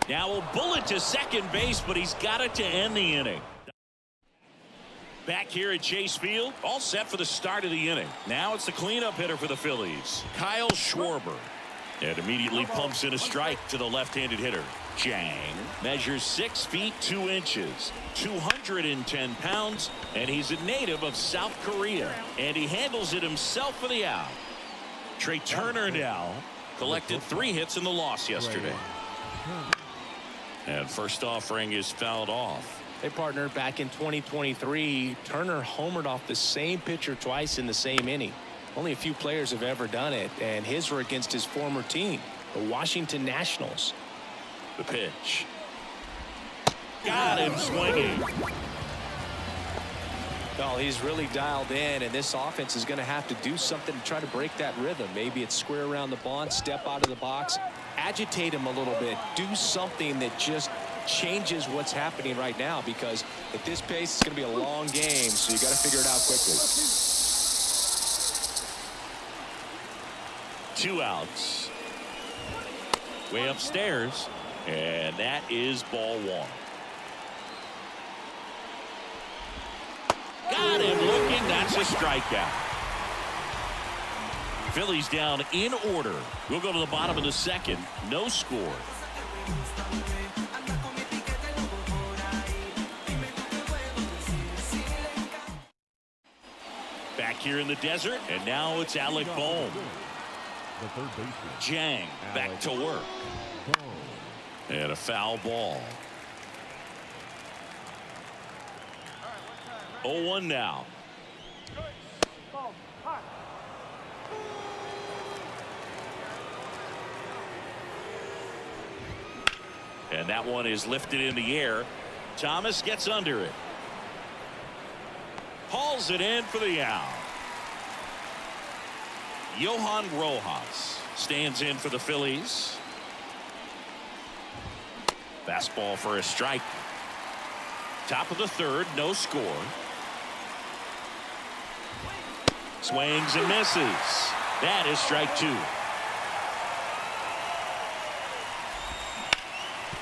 Now a bullet to second base, but he's got it to end the inning. Back here at Chase Field, all set for the start of the inning. Now it's the cleanup hitter for the Phillies, Kyle Schwarber. And immediately pumps in a strike to the left-handed hitter. Jang measures 6 feet 2 inches, 210 pounds, and he's a native of South Korea. And he handles it himself for the out. Trey Turner now collected 3 hits in the loss yesterday. And first offering is fouled off. They partnered back in 2023. Turner homered off the same pitcher twice in the same inning. Only a few players have ever done it, and his were against his former team, the Washington Nationals. The pitch. Got him swinging. Well, he's really dialed in, and this offense is going to have to do something to try to break that rhythm. Maybe it's square around the bond, step out of the box, agitate him a little bit, do something that just changes what's happening right now, because at this pace it's going to be a long game, so you got to figure it out quickly. 2 outs. Way upstairs, and that is ball 1. Got him looking. That's a strikeout. Phillies down in order. We'll go to the bottom of the second. No score. Back here in the desert, and now it's Alec Bohm. The third baseman, Jang back to work. And a foul ball. 0-1 now. And that one is lifted in the air. Thomas gets under it. Hauls it in for the out. Johan Rojas stands in for the Phillies. Fastball for a strike. Top of the third, no score. Swings and misses. That is strike 2.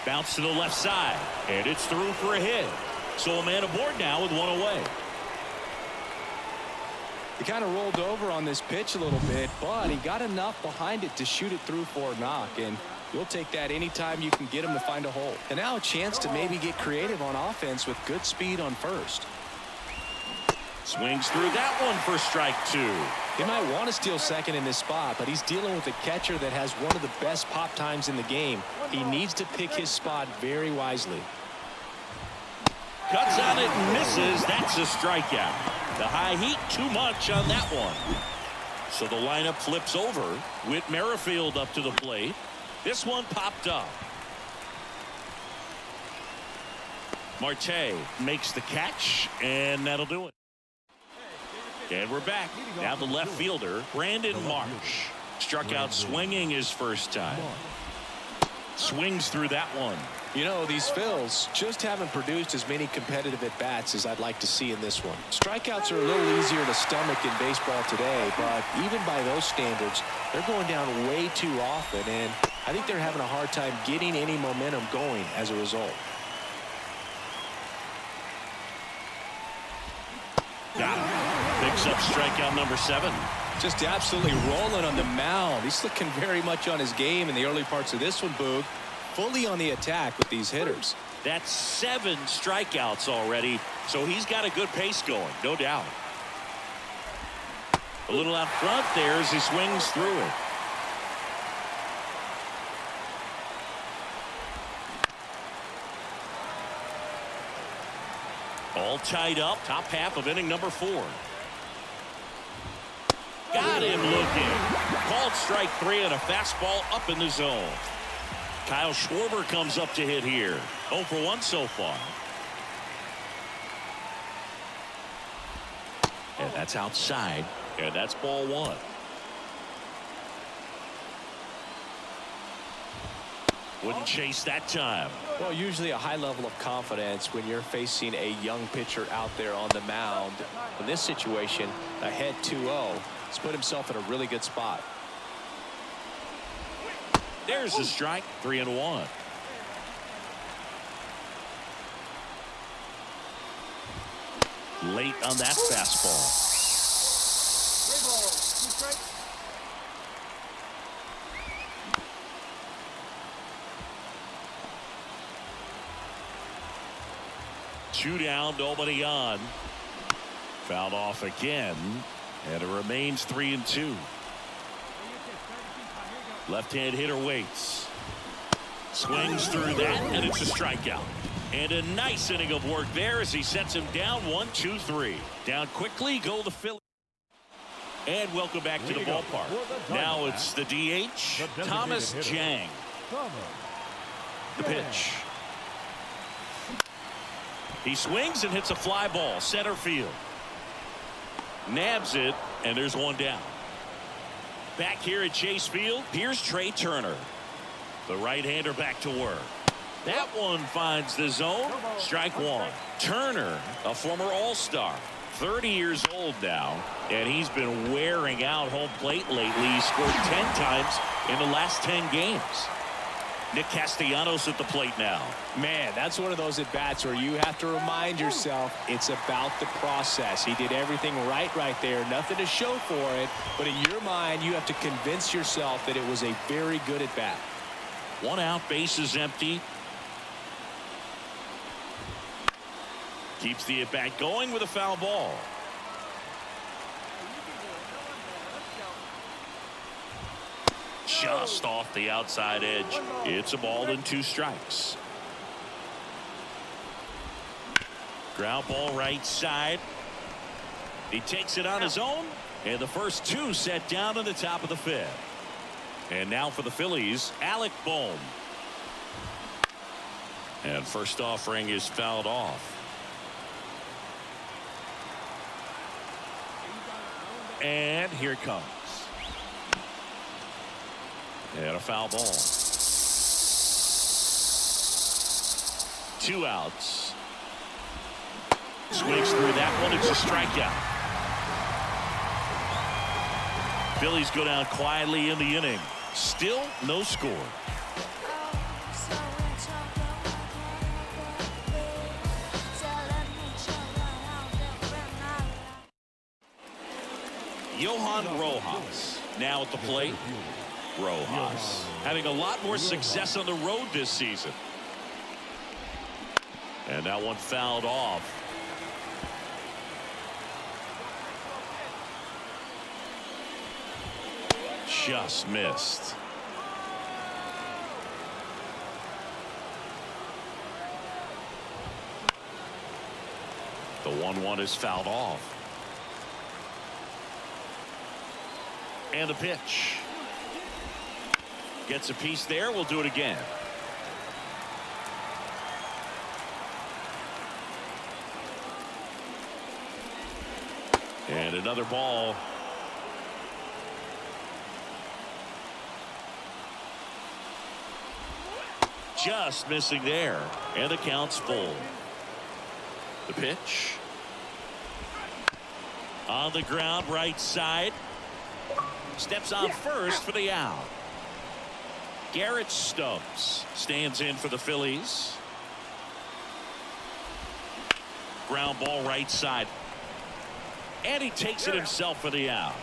Bounce to the left side, and it's through for a hit. So a man aboard now with 1 away. He kind of rolled over on this pitch a little bit, but he got enough behind it to shoot it through for a knock, and you'll take that anytime you can get him to find a hole. And now a chance to maybe get creative on offense with good speed on first. Swings through that one for strike 2. He might want to steal second in this spot, but he's dealing with a catcher that has one of the best pop times in the game. He needs to pick his spot very wisely. Cuts on it and misses. That's a strikeout. The high heat too much on that one. So the lineup flips over. Whit Merrifield up to the plate. This one popped up. Marte makes the catch, and that'll do it. And we're back. Now the left fielder, Brandon Marsh. Struck out swinging his first time. Swings through that one. You know, these Phils just haven't produced as many competitive at-bats as I'd like to see in this one. Strikeouts are a little easier to stomach in baseball today, but even by those standards, they're going down way too often, and I think they're having a hard time getting any momentum going as a result. Got him. Picks up strikeout number 7. Just absolutely rolling on the mound. He's looking very much on his game in the early parts of this one, Boog. Fully on the attack with these hitters. That's 7 strikeouts already, so he's got a good pace going, no doubt. A little out front there as he swings through it. All tied up, top half of inning number 4. Got him looking. Called strike 3 and a fastball up in the zone. Kyle Schwarber comes up to hit here. 0 for 1 so far. And that's outside. And that's ball 1. Wouldn't chase that time. Well, usually a high level of confidence when you're facing a young pitcher out there on the mound. In this situation, ahead 2-0, he's put himself in a really good spot. There's the strike. 3-1. Late on that fastball. Two down, nobody on. Fouled off again, and it remains 3-2. Left-hand hitter waits. Swings through that, and it's a strikeout. And a nice inning of work there as he sets him down 1-2-3. Down quickly, go the Phillies. And welcome back to the ballpark. Now it's the DH, Thomas Jang. The pitch. He swings and hits a fly ball, center field. Nabs it, and there's one down. Back here at Chase Field, here's Trey Turner. The right-hander back to work. That one finds the zone. Strike one. Turner, a former All-Star, 30 years old now, and he's been wearing out home plate lately. He scored 10 times in the last 10 games. Nick Castellanos at the plate now. Man, that's one of those at-bats where you have to remind yourself it's about the process. He did everything right there. Nothing to show for it, but in your mind, you have to convince yourself that it was a very good at-bat. One out, bases empty. Keeps the at-bat going with a foul ball. Just off the outside edge. It's a ball and 2 strikes. Ground ball right side. He takes it on his own, and the first 2 set down in the top of the 5th. And now for the Phillies, Alec Bohm. And first offering is fouled off. And here it comes. And a foul ball. 2 outs. Swings through that one. It's a strikeout. Phillies go down quietly in the inning. Still no score. Johan Rojas now at the plate. Rojas having a lot more success on the road this season. And that one fouled off. Just missed. The 1-1 is fouled off. And the pitch. Gets a piece there. We'll do it again. And another ball. Just missing there. And the count's full. The pitch. On the ground, right side. Steps on first for the out. Garrett Stubbs stands in for the Phillies. Ground ball right side. And he takes it himself for the out.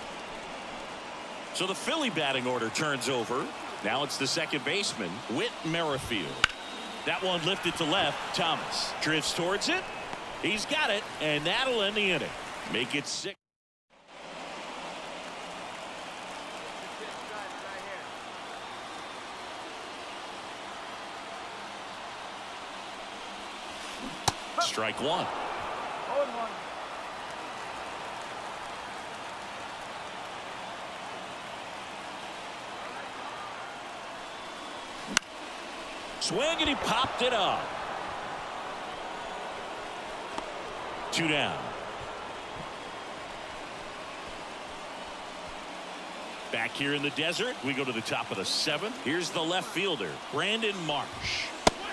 So the Philly batting order turns over. Now it's the second baseman, Whit Merrifield. That one lifted to left. Thomas drifts towards it. He's got it, and that'll end the inning. Make it 6. Strike one. Swing, and he popped it up. 2 down. Back here in the desert, we go to the top of the 7th. Here's the left fielder, Brandon Marsh.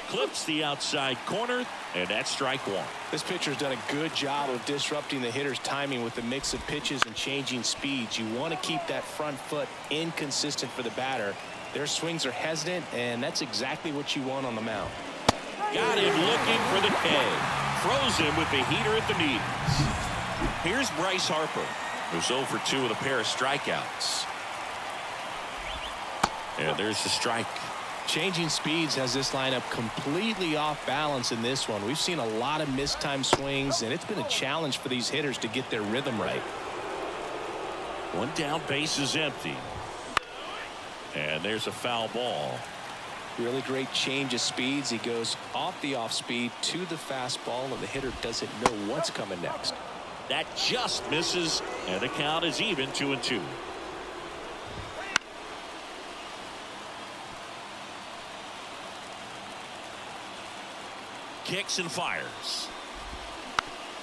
Clips the outside corner, and that's strike 1. This pitcher's done a good job of disrupting the hitter's timing with the mix of pitches and changing speeds. You want to keep that front foot inconsistent for the batter. Their swings are hesitant, and that's exactly what you want on the mound. Got him looking for the K. Throws him with the heater at the knees. Here's Bryce Harper, who's 0 for 2 with a pair of strikeouts. And there's the strike. Changing speeds has this lineup completely off balance in this one. We've seen a lot of mistimed swings, and it's been a challenge for these hitters to get their rhythm right. 1 down, base is empty. And there's a foul ball. Really great change of speeds. He goes off the off speed to the fastball, and the hitter doesn't know what's coming next. That just misses, and the count is even 2-2. Kicks and fires.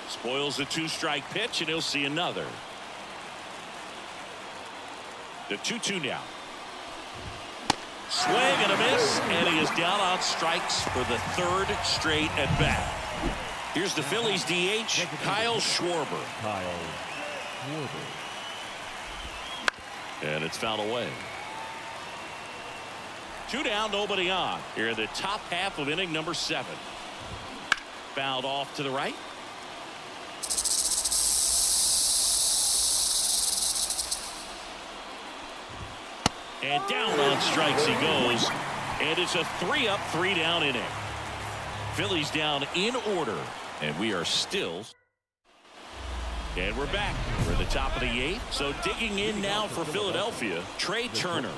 Spoils the 2-strike pitch, and he'll see another. The 2-2 now. Swing and a miss, and he is down on strikes for the 3rd straight at bat. Here's the Phillies DH, Kyle Schwarber. And it's fouled away. 2 down, nobody on. Here in the top half of inning number 7. Fouled off to the right. And down on strikes he goes. And it's a 3-up, 3-down inning. Phillies down in order. And we are still. And we're back. We're at the top of the 8th. So digging in now for Philadelphia, Trey Turner.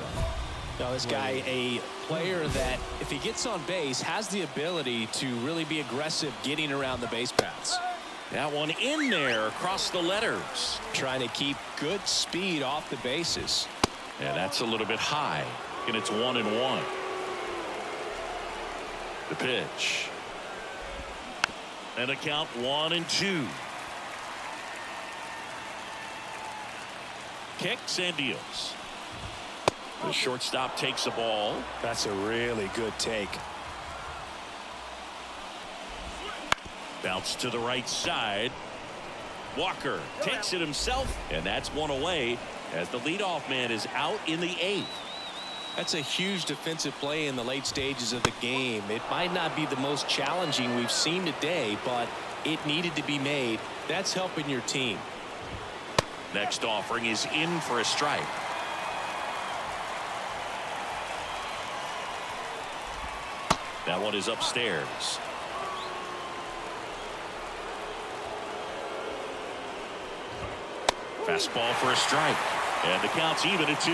Now this guy, a player that if he gets on base has the ability to really be aggressive getting around the base paths. That one in there across the letters. Trying to keep good speed off the bases. And that's a little bit high. And it's 1-1. The pitch. And a count 1-2. Kicks and deals. The shortstop takes the ball. That's a really good take. Bounce to the right side. Walker takes it himself, and that's one away as the leadoff man is out in the 8th. That's a huge defensive play in the late stages of the game. It might not be the most challenging we've seen today, but it needed to be made. That's helping your team. Next offering is in for a strike. That one is upstairs. Fastball for a strike. And the count's even at 2.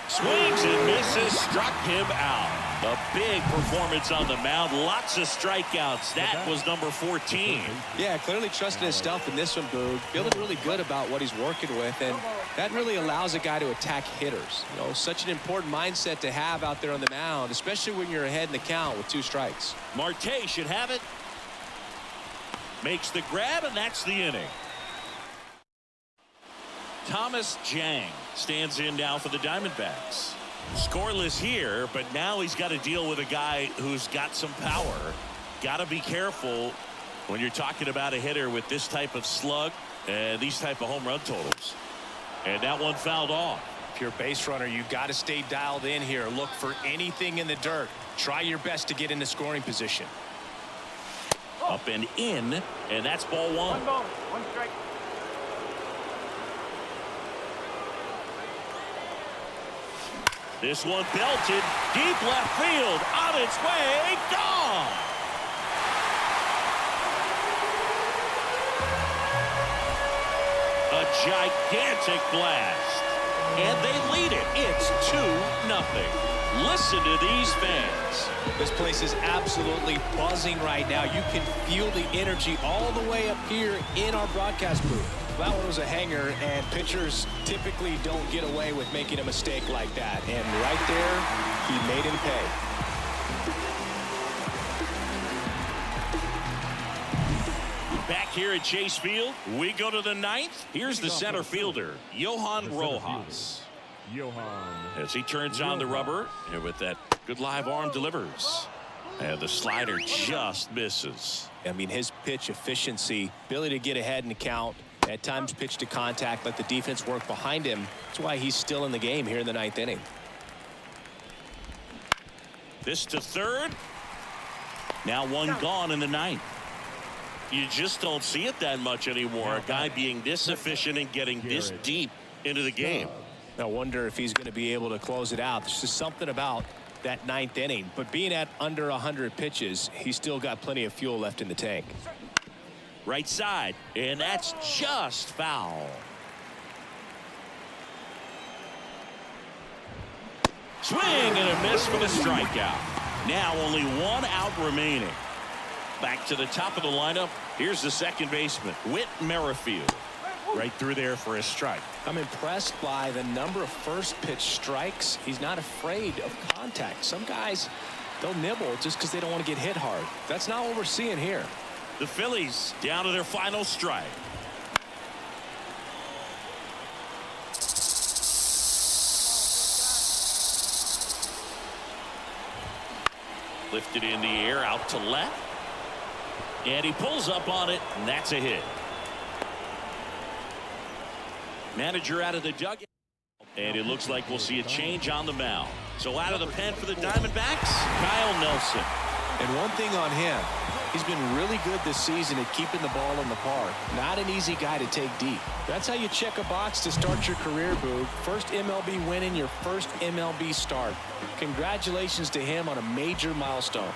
Swings and misses. Struck him out. A big performance on the mound. Lots of strikeouts. That was number 14. Yeah, clearly trusting his stuff in this one, Boog. Feeling really good about what he's working with, and that really allows a guy to attack hitters. You know, such an important mindset to have out there on the mound, especially when you're ahead in the count with 2 strikes. Marte should have it. Makes the grab, and that's the inning. Thomas Jang stands in now for the Diamondbacks. Scoreless here, but now he's got to deal with a guy who's got some power. Got to be careful when you're talking about a hitter with this type of slug and these type of home run totals. And that one fouled off. If you're a base runner, you've got to stay dialed in here. Look for anything in the dirt. Try your best to get into scoring position. Up and in, and that's ball 1. 1 ball, 1 strike. This one belted deep left field, on its way, gone. A gigantic blast, and they lead it. It's 2-0. Listen to these fans. This place is absolutely buzzing right now. You can feel the energy all the way up here in our broadcast booth. That one was a hanger, and pitchers typically don't get away with making a mistake like that. And right there, he made him pay. Back here at Chase Field. We go to the ninth. Here's the center fielder, Johan Rojas. As he turns on the rubber, and with that good live arm delivers. And the slider just misses. I mean, his pitch efficiency, ability to get ahead in the count, at times pitch to contact, let the defense work behind him. That's why he's still in the game here in the ninth inning. This to third. Now one gone in the ninth. You just don't see it that much anymore. A guy being this efficient and getting this deep into the game. I wonder if he's going to be able to close it out. There's just something about that ninth inning. But being at under 100 pitches, he's still got plenty of fuel left in the tank. Right side, and that's just foul. Swing and a miss for the strikeout. Now only one out remaining. Back to the top of the lineup. Here's the second baseman, Whit Merrifield. Right through there for a strike. I'm impressed by the number of first pitch strikes. He's not afraid of contact. Some guys, they'll nibble just because they don't want to get hit hard. That's not what we're seeing here. The Phillies down to their final strike. Lifted in the air out to left. And he pulls up on it, and that's a hit. Manager out of the dugout. And it looks like we'll see a change on the mound. So out of the pen for the Diamondbacks, Kyle Nelson. And one thing on him, he's been really good this season at keeping the ball in the park. Not an easy guy to take deep. That's how you check a box to start your career, Boog. First MLB win in your first MLB start. Congratulations to him on a major milestone.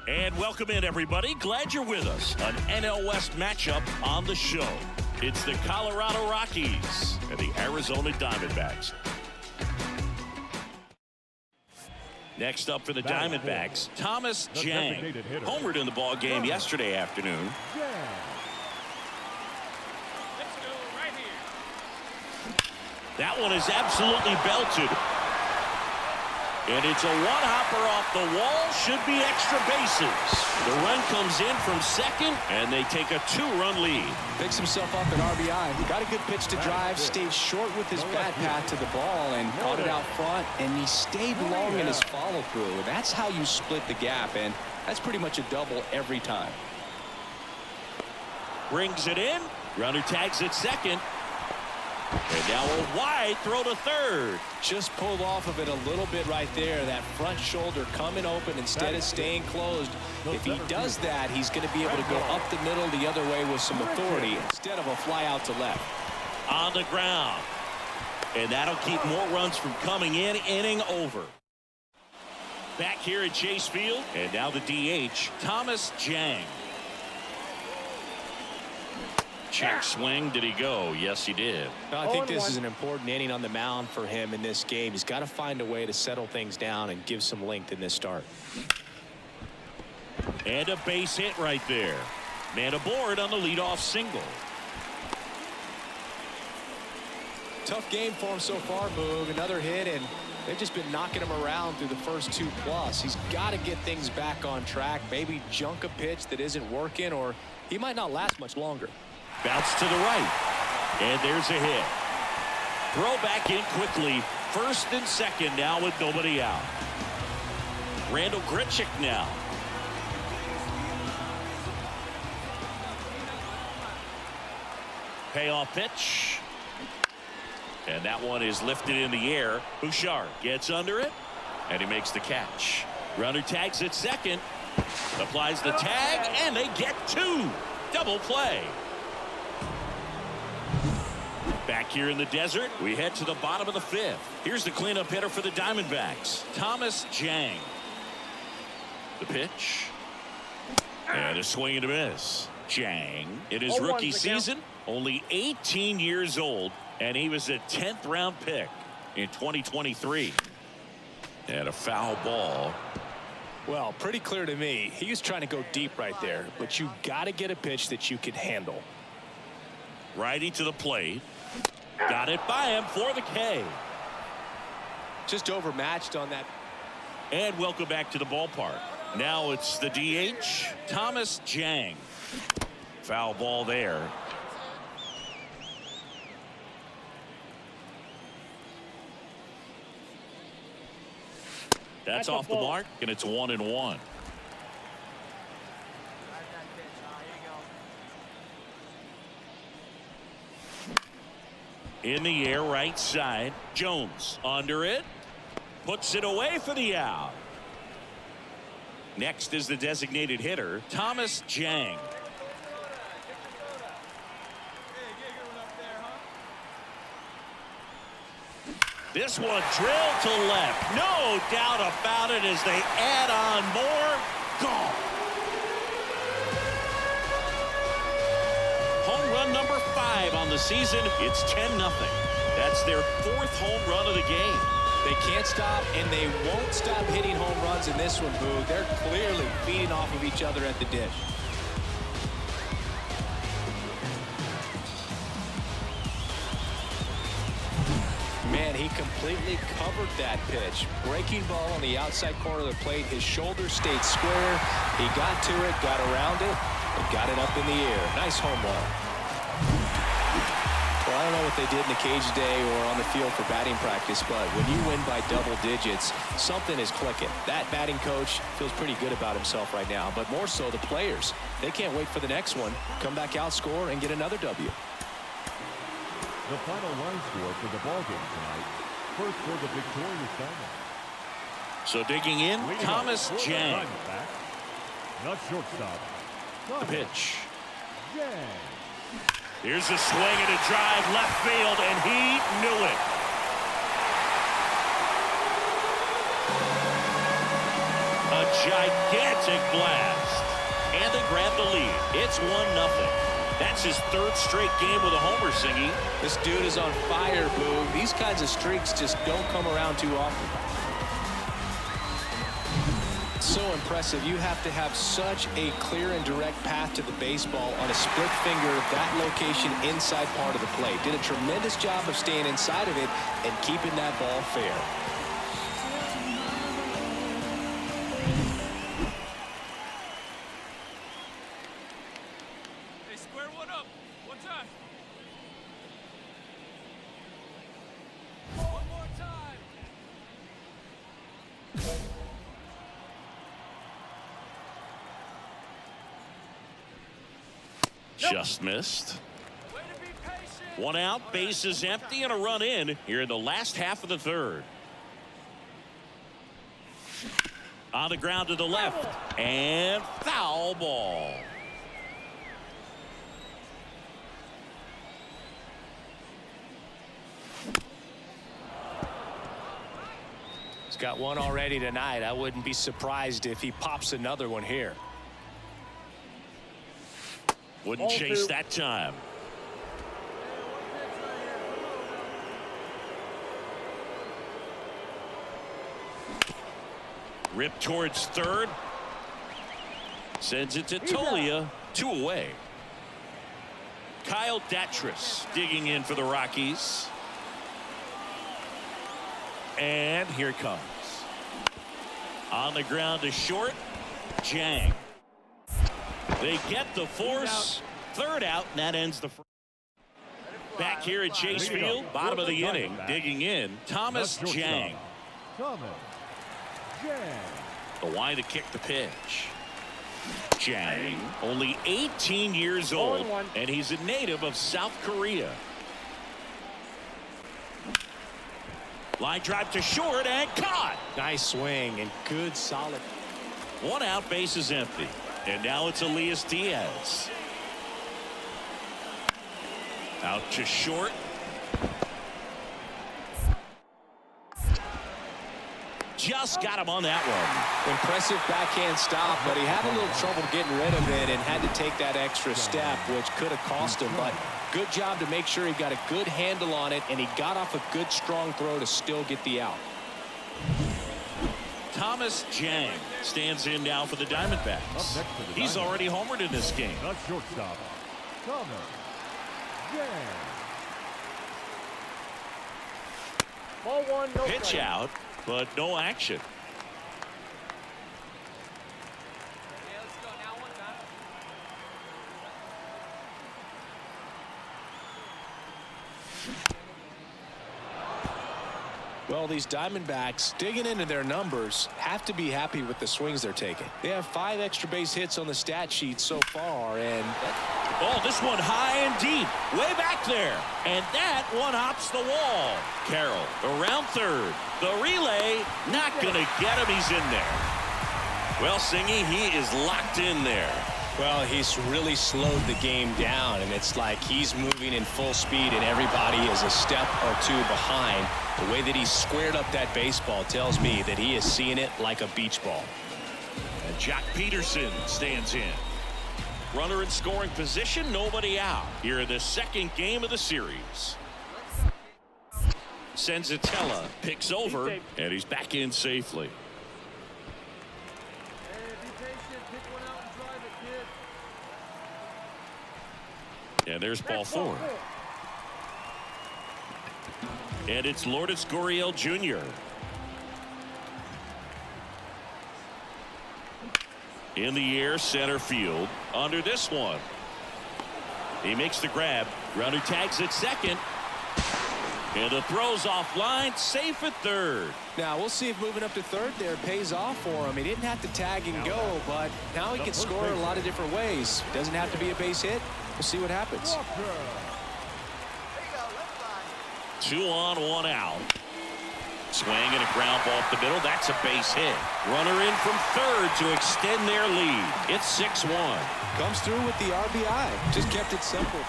And welcome in, everybody. Glad you're with us. An NL West matchup on the show. It's the Colorado Rockies and the Arizona Diamondbacks. Next up for the Diamondbacks, Thomas Jang. Homered in the ball game yesterday afternoon. Let's go right here. That one is absolutely belted. And it's a one-hopper off the wall. Should be extra bases. The run comes in from second, and they take a 2-run lead. Picks himself up at RBI. Got a good pitch to drive. Stayed short with his bat path to the ball and caught it out front. And he stayed long in his follow-through. That's how you split the gap, and that's pretty much a double every time. Brings it in. Runner tags at second. And now a wide throw to third. Just pulled off of it a little bit right there. That front shoulder coming open instead of staying closed. If he does that, he's going to be able to go up the middle the other way with some authority instead of a fly out to left. On the ground. And that'll keep more runs from coming in. Inning over. Back here at Chase Field. And now the DH, Thomas Jang. Check swing. Did he go? Yes, he did. I think this is an important inning on the mound for him in this game. He's got to find a way to settle things down and give some length in this start. And a base hit right there. Man aboard on the leadoff single. Tough game for him so far, Boog. Another hit, and they've just been knocking him around through the first 2+. He's got to get things back on track. Maybe junk a pitch that isn't working, or he might not last much longer. Bounce to the right. And there's a hit. Throw back in quickly. First and second now with nobody out. Randall Grichuk now. Payoff pitch. And that one is lifted in the air. Bouchard gets under it. And he makes the catch. Runner tags at second. Applies the tag. And they get 2. Double play. Back here in the desert, we head to the bottom of the 5th. Here's the cleanup hitter for the Diamondbacks, Thomas Jang. The pitch. And a swing and a miss. Jang, in his rookie season, only 18 years old, and he was a 10th round pick in 2023. And a foul ball. Well, pretty clear to me. He was trying to go deep right there, but you got to get a pitch that you can handle. Righty to the plate. Got it by him for the K. Just overmatched on that. And welcome back to the ballpark. Now it's the DH, Thomas Jang. Foul ball there. That's off the mark, and it's 1-1. In the air, right side. Jones under it. Puts it away for the out. Next is the designated hitter, Thomas Jang. This one drilled to left. No doubt about it as they add on more. Gone. Home run number 5 on the season. It's 10-0. That's their 4th home run of the game. They can't stop, and they won't stop hitting home runs in this one, Boog. They're clearly feeding off of each other at the dish. Man, he completely covered that pitch. Breaking ball on the outside corner of the plate. His shoulder stayed square. He got to it, got around it, and got it up in the air. Nice home run. Well, I don't know what they did in the cage today or on the field for batting practice, but when you win by double digits, something is clicking. That batting coach feels pretty good about himself right now, but more so the players. They can't wait for the next one. Come back out, score, and get another W. The final line score for the ballgame tonight. First for the victorious Diamondbacks. So digging in, Thomas Jang. Not shortstop. The pitch. Jang. Here's a swing and a drive left field, and he knew it. A gigantic blast. And they grab the lead. It's 1-0. That's his third straight game with a homer, Singy. This dude is on fire, Boo. These kinds of streaks just don't come around too often. So impressive. You have to have such a clear and direct path to the baseball on a split finger, that location inside part of the plate. Did a tremendous job of staying inside of it and keeping that ball fair. Hey, square one up. One time. One more time. Just missed. Way to be patient. One out, bases empty, and a run in here in the last half of the third. On the ground to the left, and foul ball. He's got one already tonight. I wouldn't be surprised if he pops another one here. Wouldn't chase that time. Rip towards third. Sends it to Tolia. 2 away. Kyle Datris digging in for the Rockies. And here it comes. On the ground to short. Jang. They get the force. Third out, and that ends the first. Back here at Chase Field, bottom of the inning, digging in, Thomas Jang. Thomas Jang. The line to kick the pitch. Jang, only 18 years old, and he's a native of South Korea. Line drive to short and caught. Nice swing and good solid. One out, base is empty. And now it's Elias Diaz. Out to short. Just got him on that one. Impressive backhand stop, but he had a little trouble getting rid of it and had to take that extra step, which could have cost him. But good job to make sure he got a good handle on it, and he got off a good strong throw to still get the out. Thomas Jang stands in now for the Diamondbacks. He's already homered in this game. Not shortstop. Thomas Jang. Ball one, no Pitch strike. out, but no action. Yeah, let's go now. One time. Well, these Diamondbacks, digging into their numbers, have to be happy with the swings they're taking. They have 5 extra base hits on the stat sheet so far, and Oh, this one high and deep, way back there. And that one hops the wall. Carroll around third. The relay, not going to get him. He's in there. Well, Singy, he is locked in there. well, he's really slowed the game down, and it's like he's moving in full speed and everybody is a step or two behind. The way that he squared up that baseball tells me that he is seeing it like a beach ball. And Jack Peterson stands in. Runner in scoring position, nobody out. Here in the second game of the series. Senzatella picks over, and he's back in safely. Hey, be patient. Pick one out and drive it, kid. And there's ball 4. And it's Lourdes Gurriel Jr. In the air, center field. Under this one. He makes the grab. Grounder tags at second. And the throw's offline, safe at third. Now we'll see if moving up to third there pays off for him. He didn't have to tag and go, but now he can score a lot of different ways. Doesn't have to be a base hit. We'll see what happens. There you go. Left side. 2 on, 1 out. swing and a ground ball up the middle. That's a base hit. Runner in from third to extend their lead. It's 6-1. Comes through with the RBI. Just kept it simple.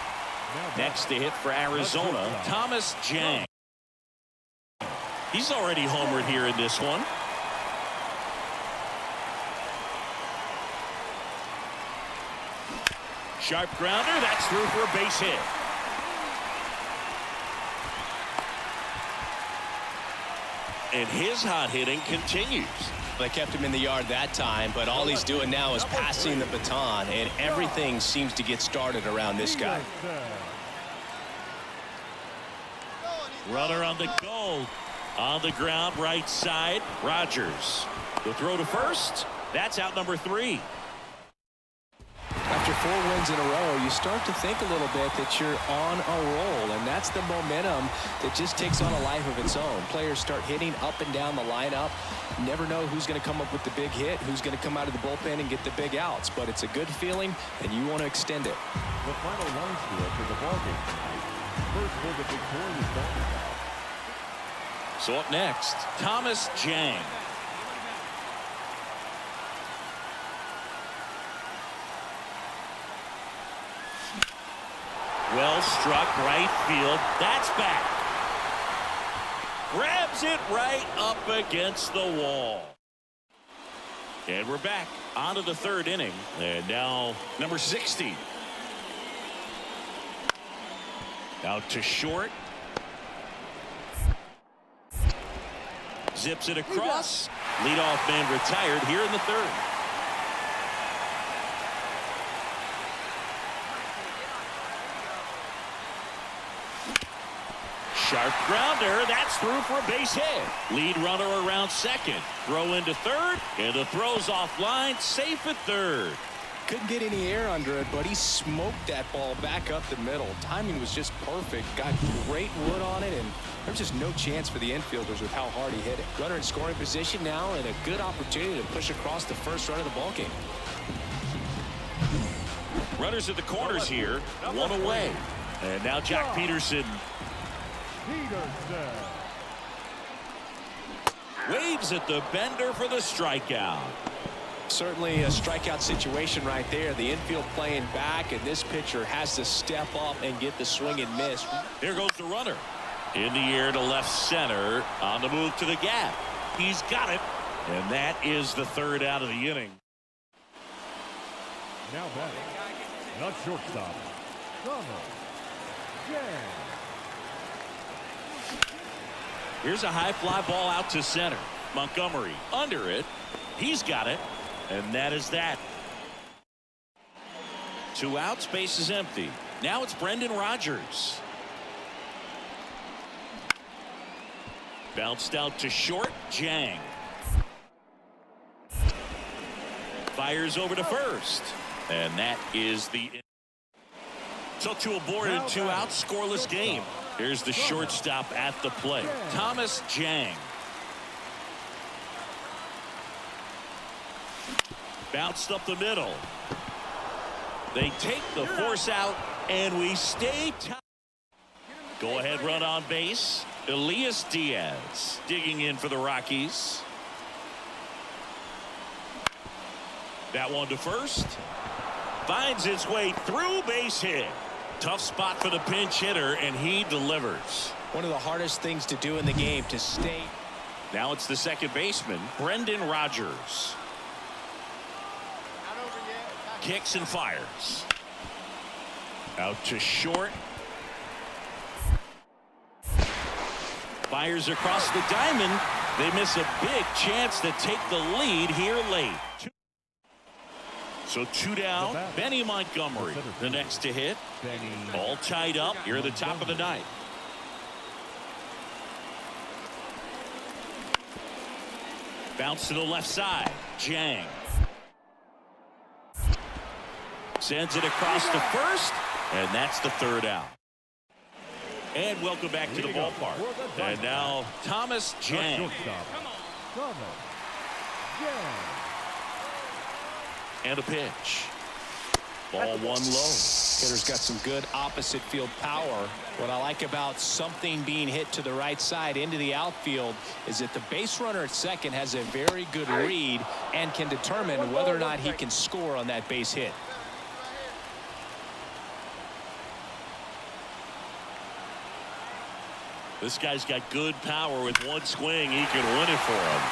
Next to hit for Arizona, Thomas Jang. He's already homered here in this one. Sharp grounder. That's through for a base hit. And his hot hitting continues. They kept him in the yard that time, but all he's doing now is passing the baton, and everything seems to get started around this guy. Runner on the goal. On the ground, right side. Rogers. The throw to first. That's out number 3. After 4 wins in a row, you start to think a little bit that you're on a roll, and that's the momentum that just takes on a life of its own. Players start hitting up and down the lineup. You never know who's going to come up with the big hit, who's going to come out of the bullpen and get the big outs, but it's a good feeling, and you want to extend it. The final line score for the ballgame tonight. First for the victorious Diamondbacks. So up next, Thomas Jang. Well struck right field. That's back. Grabs it right up against the wall. And we're back onto the 3rd inning. And now number 60. Out to short. Zips it across. Leadoff man retired here in the 3rd. Sharp grounder. That's through for a base hit. Lead runner around second. Throw into third. And the throw's offline. Safe at third. Couldn't get any air under it, but he smoked that ball back up the middle. Timing was just perfect. Got great wood on it, and there's just no chance for the infielders with how hard he hit it. Runner in scoring position now, and a good opportunity to push across the first run of the ballgame. Runners at the corners here. One away. And now Jack Peterson. Waves at the bender for the strikeout. Certainly a strikeout situation right there. The infield playing back, and this pitcher has to step up and get the swing and miss. Here goes the runner. In the air to left center. On the move to the gap. He's got it. And that is the 3rd out of the inning. Now batting, the shortstop, Thomas Jang. Here's a high fly ball out to center. Montgomery under it. He's got it. And that is that. 2 outs, base is empty. Now it's Brendan Rodgers. Bounced out to short. Jang. Fires over to first. And that is the. So 2 aboard and 2 out, scoreless game. Here's the shortstop at the plate. Thomas Jang. Bounced up the middle. They take the force out, and we stay tied. Go ahead run on base. Elias Diaz digging in for the Rockies. That one to first. Finds its way through, base hit. Tough spot for the pinch hitter, and he delivers. One of the hardest things to do in the game, to stay. Now it's the second baseman, Brendan Rodgers. Kicks and fires. Out to short. Fires across the diamond. They miss a big chance to take the lead here late. So 2 down. Benny Montgomery, the next to hit. All tied up here at the top of the 9th. Bounce to the left side. Jang. Sends it across to first, and that's the 3rd out. And welcome back to the ballpark. And now Thomas Jang. Thomas Jang. And a pitch. Ball one low. Hitter's got some good opposite field power. What I like about something being hit to the right side into the outfield is that the base runner at second has a very good read and can determine whether or not he can score on that base hit. This guy's got good power. With one swing, he can win it for him.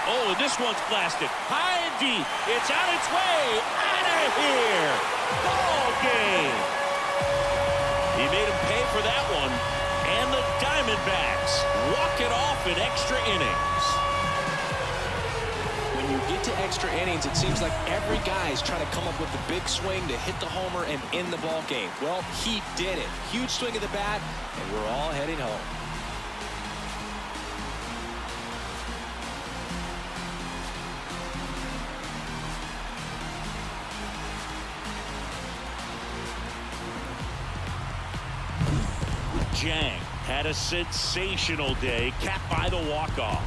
Oh, and this one's blasted high and deep. It's on its way out of here. Ball game. He made him pay for that one, and the Diamondbacks walk it off in extra innings. When you get to extra innings, it seems like every guy is trying to come up with the big swing to hit the homer and end the ball game. Well, he did it. Huge swing of the bat, and we're all heading home. Jang had a sensational day, capped by the walk-off.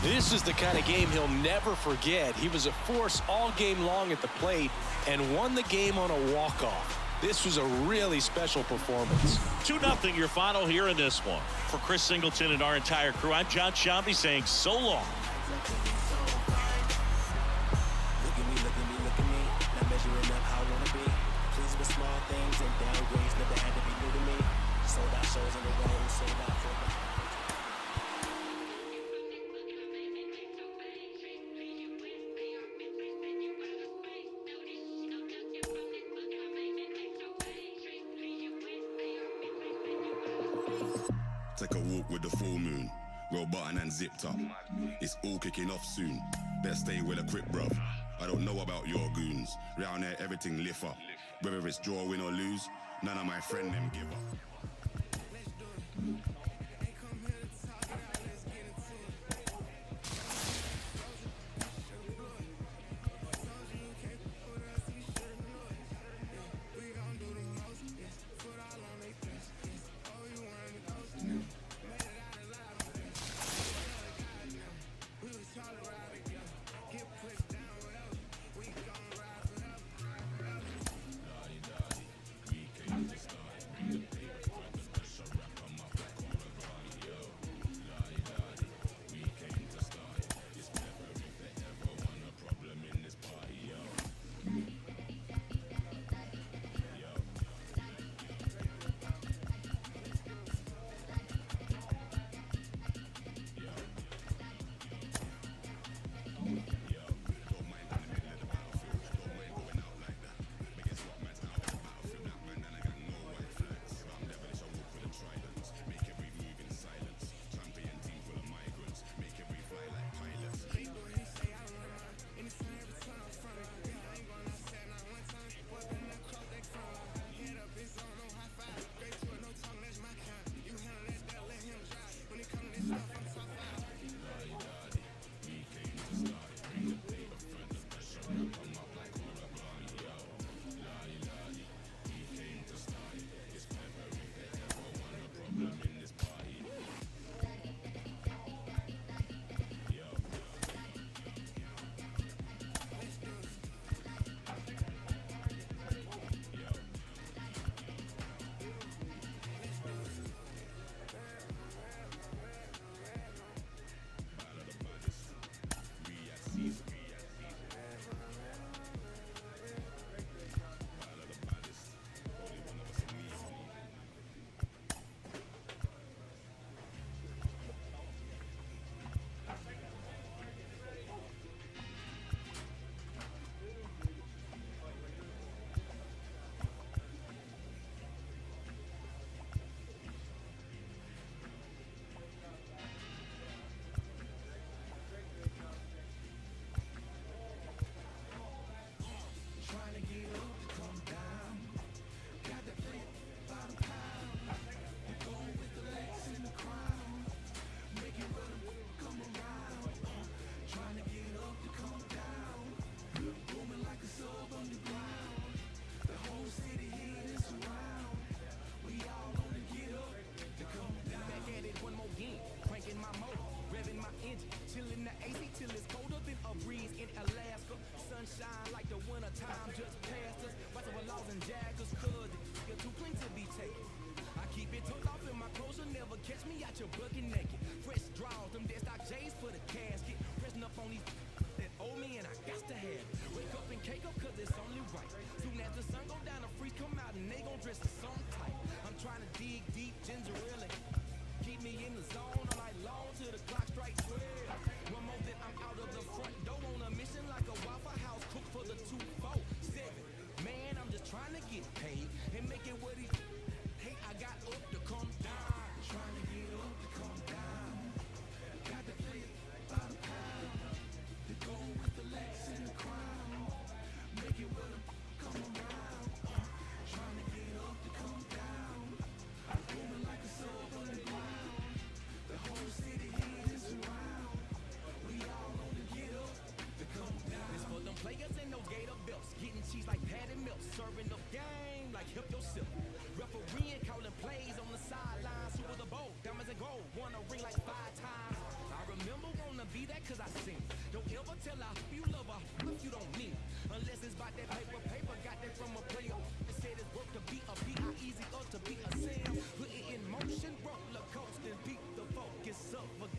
This is the kind of game he'll never forget. He was a force all game long at the plate and won the game on a walk-off. This was a really special performance. 2-0 your final here in this one. For Chris Singleton and our entire crew, I'm John Shambi saying so long. Take a walk with the full moon. Roll button and zipped up. It's all kicking off soon. Better stay well equipped, bruv. I don't know about your goons. Round there, everything lift up. Whether it's draw, win or lose, none of my friend them give up.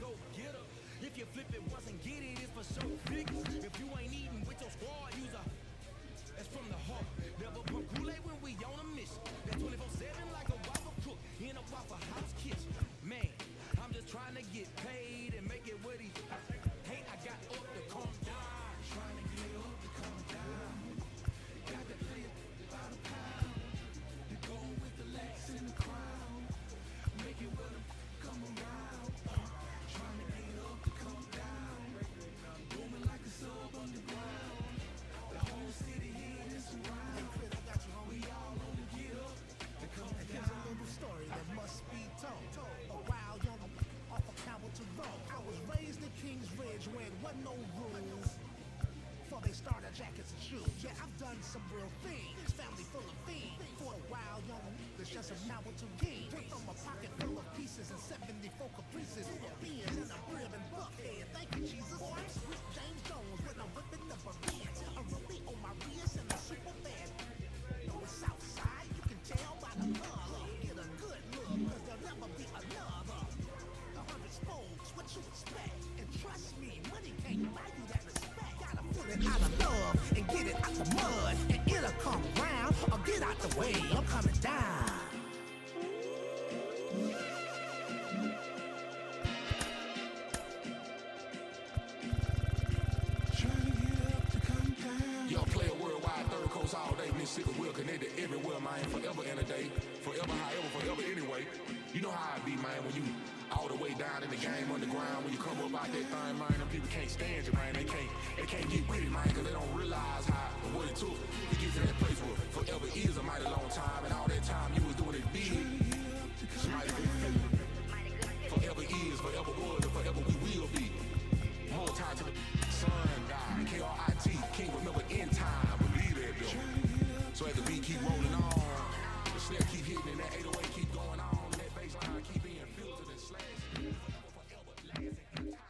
go get her. If you flip it once and get it, it's for sure figures. If you ain't eating with your squad, use a. That's from the heart. Never pump Kool-Aid when we on a mission. That's 24/7 like a Waffle cook in a Waffle House kitchen. Man, I'm just trying to get paid and make it what he hate. I got up to calm down. Trying to get up to calm down. Got to play it by the pound. You go with the legs in the crowd. Make it with them come around. Trying to get up to calm down. Booming like a sub underground. The whole city here is around. I got you, homie. We all on the get up to calm down. Here's a little story that must be told. A wild young off of Calverton Road. I was raised in Kings Ridge where there wasn't no rules. Before they started jackets and shoes. Yeah, I've done some real things. Family full of fiends. For a wild young that's just a now with two games. Went from a pocket full of pieces and 74 caprices. To a beers and a rib and buckhead. Thank you, Jesus. Boy, I'm sweet James Jones when I'm whipping up a Benz. A Rollie on my wrist and a super bad. No, it's Southside. You can tell by the color. Get a good look, cause there'll never be another. 100 spokes, what you expect? And trust me, money can't buy you that respect. Gotta pull it out of love and get it out the mud. And it'll come round or get out the way. I'm coming down. Yo, play a worldwide third coast all day. Mississippi will connected everywhere, man. Forever in a day. Forever, however, forever anyway. You know how it be, man, when you all the way down in the game underground. When you come up out that thing, man, them people can't stand you, man. They can't get with it, man, because they don't realize how and what it took to get to that place where forever is a mighty long time. And all that time you was doing it big. Somebody forever is, forever was, and forever we will be. More time to the sun, God, K-R-I-T, can't remember in time, believe that though. So as the beat keep rolling on, the snare keep hitting and that 808 keep going on, and that bass line keep being filtered and slashed. Forever lasting in time.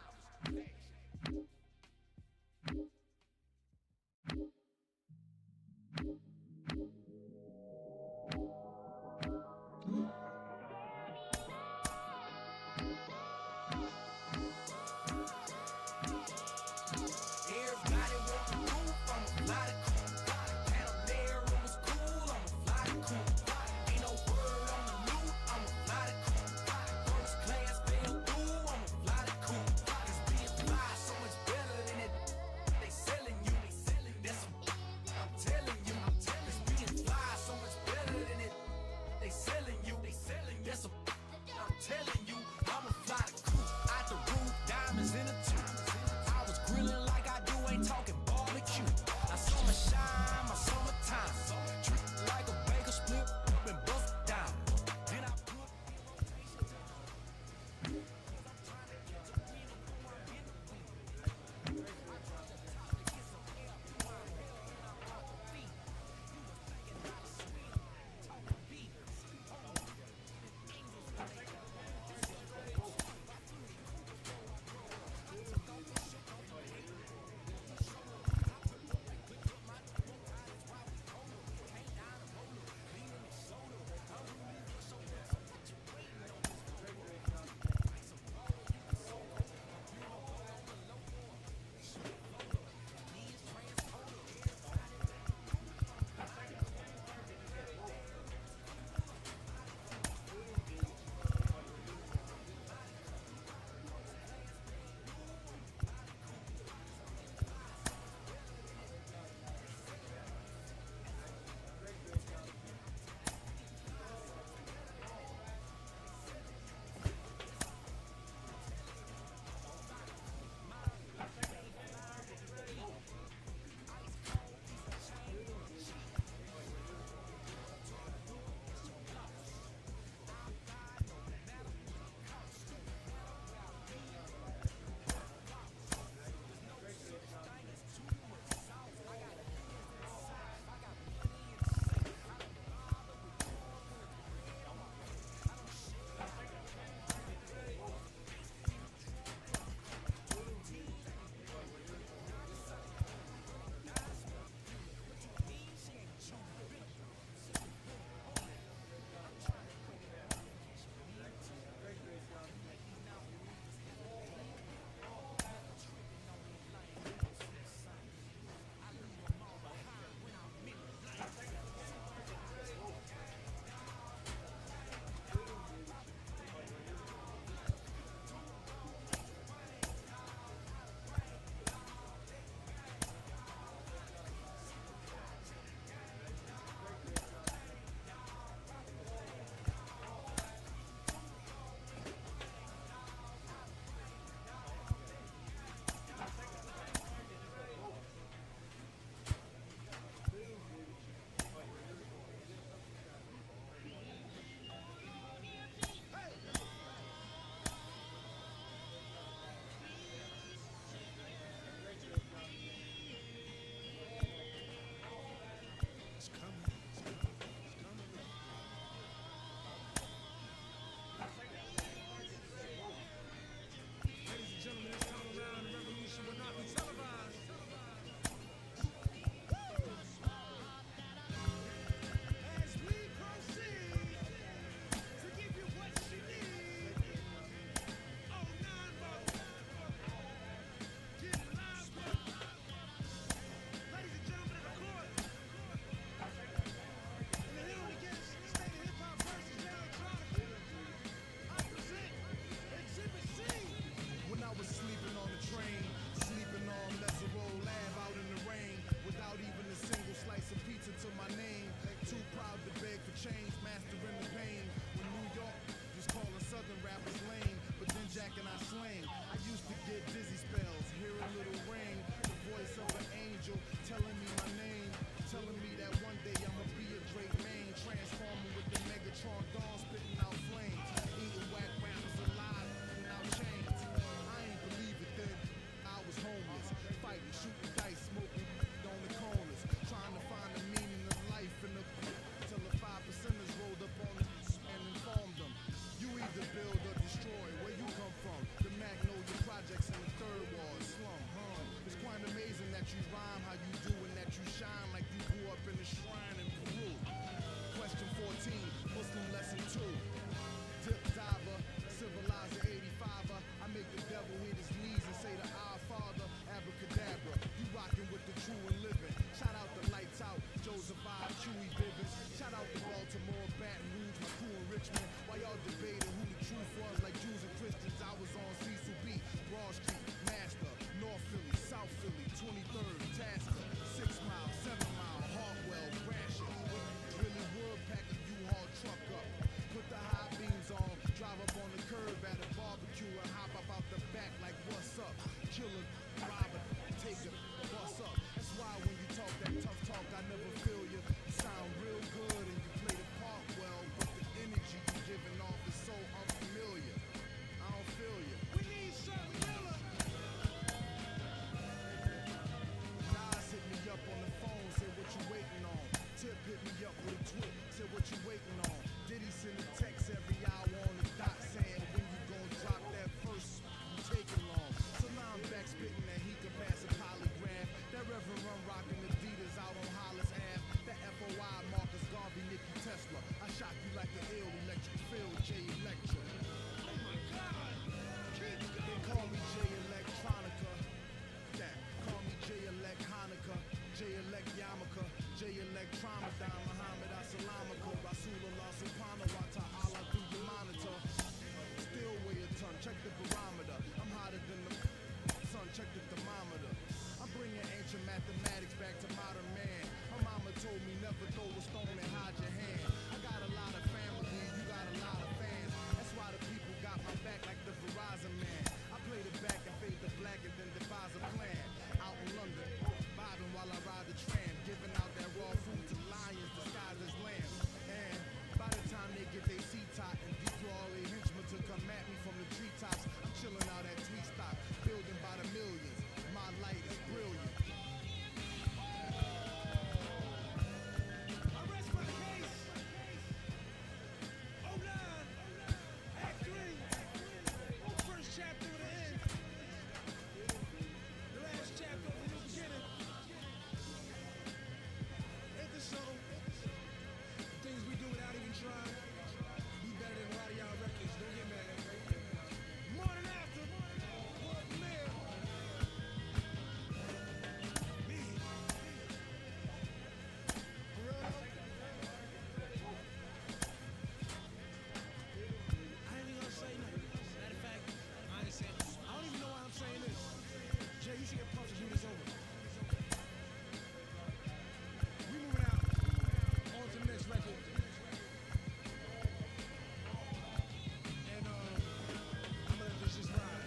get dizzy spells, hear a little ring, the voice of an angel telling me my name, telling me that one day I'ma be a great man, transforming with the Megatron dawn, spitting out flames, eating whack rappers alive, without chains. I ain't believe it then, I was homeless, fighting, shooting dice, smoking on the corners, trying to find the meaning of life in the till the 5%ers rolled up on it and informed them. You either build or destroy. Where you come from? The Magnolia Projects in the Third Ward slum. It's quite amazing that you rhyme how you do and that you shine like you grew up in a shrine in Peru. Question 14, Muslim lesson 2. Dip diver, civilizer 85er. I make the devil hit his knees and say to our Father, abracadabra. You rockin' with the true and living. Shout out the Lights Out, Joseph I, Chewy Bivens. Shout out to Baltimore, Baton Rouge, my crew in Richmond. While y'all debating who the truth was, like Jews and Christians, I was on Cecil B, Broad Street, Master, North Philly, South Philly, 23rd, Tasker, 6 Mile, 7 Mile, Hartwell, Gratiot. Really would pack a U-Haul truck up. Put the high beams on, drive up on the curb at a barbecue and hop up out the back like what's up? Killer, robber, take it, bust up. That's why when you talk that tough talk, I never feel you. You sound real good and you play the part well, but the energy you giving off is so unfamiliar. I don't feel you. We need something realer. Nas hit me up on the phone, said what you waiting on. Tip hit me up with a tweet, said what you waiting on. Diddy send a text every hour on the dot saying when you gon' drop that first, you taking long. So now I'm back spitting that he could pass a polygraph. That Reverend Run rockin' Adidas out on Hollis Ave. That FOI Marcus Garvey, Nicky Tesla. I shock you like an ill electric field, J Electra. Oh my God! They call me J Electronica. That call me J Elect Hanukkah, J Elect Yarmulke, J Elect Traumadon, Muhammad Assalamaka, Rasulullah Subhanahu wa Ta'ala through your monitor. Still weigh a ton, check the barometer. I'm hotter than the sun, check the thermometer. I'm bringing ancient mathematics back to modern man. My mama told me never throw a stone and hide your hand. I got a lot of family, you got a lot of fans. That's why the people got my back like the Verizon man. I play the back and fade the black and then devise a plan. Out in London, vibing while I ride the tram, giving out that raw food to lions disguised as lambs. And by the time they get their seat tot and deploy all their henchmen to come at me from the treetops, I'm chilling out at Tweet Stop, building by the millions. My light is brilliant. I rest my case. 09, Act 3, first chapter of the end. The last chapter of the new beginning. Ain't this something? The things we do without even trying. Be better than a lot of y'all records. Don't get mad at me. Morning after. World premiere. Me. For real? I ain't even gonna say nothing. Matter of fact, I ain't saying. I don't even know why I'm saying this. Jay, you should get Puff to do this over. We moving out. On to the next record. And I'm gonna let this just ride.